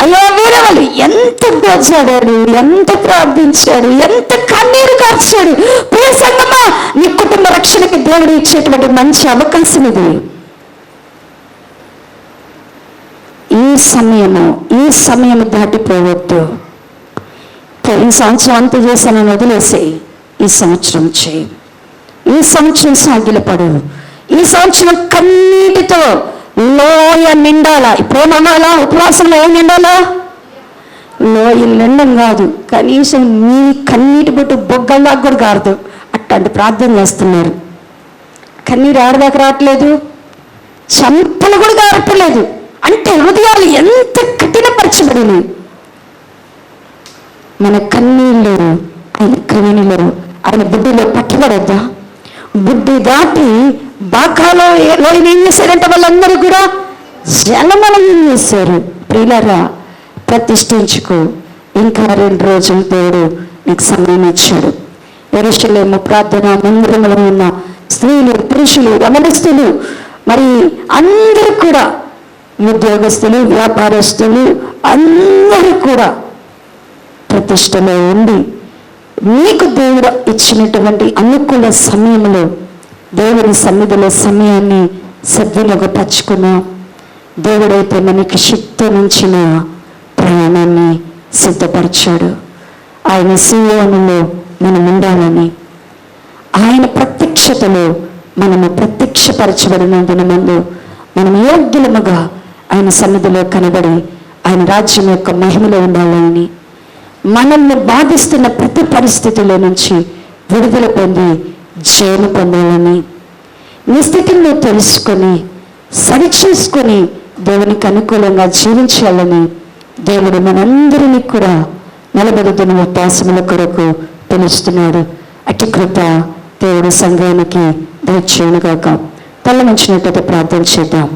అయ్యా వేరే వాళ్ళు ఎంత దోచాడాడు, ఎంత ప్రార్థించాడు, ఎంత కన్నీరు కార్చాడు. ప్రియ సంగమా, నీ కుటుంబ రక్షణకి దేవుడు ఇచ్చేటువంటి మంచి అవకాశం ఇది. ఈ సమయము దాటిపోవద్దు. ఈ సంవత్సరం అంత చేశానని వదిలేసేయి, ఈ సంవత్సరం చేయి, ఈ సంవత్సరం సాగిలపడు, ఈ సంవత్సరం కన్నీటితో లోయ నిండాలా. ఇప్పుడేమవ్వాలా? ఉపవాసంలో ఏం నిండాలా? లోయలు నిండం కాదు, కనీసం నీ కన్నీటి బొట్టు బొగ్గల్లాగా కూడా కారదు. అట్లాంటి ప్రార్థన చేస్తున్నారు. కన్నీరు ఆడదాకా రావట్లేదు, చంపలు కూడా కారట్లేదు. అంటే హృదయాలు ఎంత కఠినపరచబడినాయి. మన కన్నీళ్ళు ఆయన క్రిమినిలో, ఆయన బుద్ధిలో పట్టబడద్దా? బుద్ధి దాటి బాకాలో లోయని ఏం చేశారంటే వాళ్ళందరూ కూడా జలమలం ఏం చేశారు. ప్రియులారా, ప్రతిష్ఠించుకో. ఇంకా 2 రోజులు దేవుడు నీకు సమయం ఇచ్చాడు. యెరూషలేము ప్రార్థన మందిరంలో ఉన్న స్త్రీలు, పురుషులు, యవనస్తులు, మరి అందరూ కూడా, ఉద్యోగస్తులు, వ్యాపారస్తులు అందరూ కూడా ప్రతిష్టలో ఉండి మీకు దేవుడు ఇచ్చినటువంటి అనుకూల సమయంలో దేవుని సన్నిధిలో సమయాన్ని సద్వినియోగపరుచుకున్నాం. దేవుడైతే మనకి శక్తినిచ్చిన ప్రయాణాన్ని సిద్ధపరిచాడు. ఆయన సీయోనులో మనం ఉండాలని, ఆయన ప్రత్యక్షతలో మనము ప్రత్యక్షపరచబడిన దినమందు మనం యోగ్యులముగా ఆయన సన్నిధిలో కనబడి ఆయన రాజ్యం యొక్క మహిమలో ఉండాలని, మనల్ని బాధిస్తున్న ప్రతి పరిస్థితుల నుంచి విడుదల పొంది జయము పొందాలని, నీ స్థితిని తెలుసుకొని సరిచేసుకొని దేవునికి అనుకూలంగా జీవించాలని దేవుడు మనందరినీ కూడా 40 దిన ఉపవాసముల కొరకు పిలుస్తున్నాడు. అట్టి కృప దేవుడు సంఘానికి దయచేయునుగాక. తల వంచినట్లయితే ప్రార్థన చేద్దాం.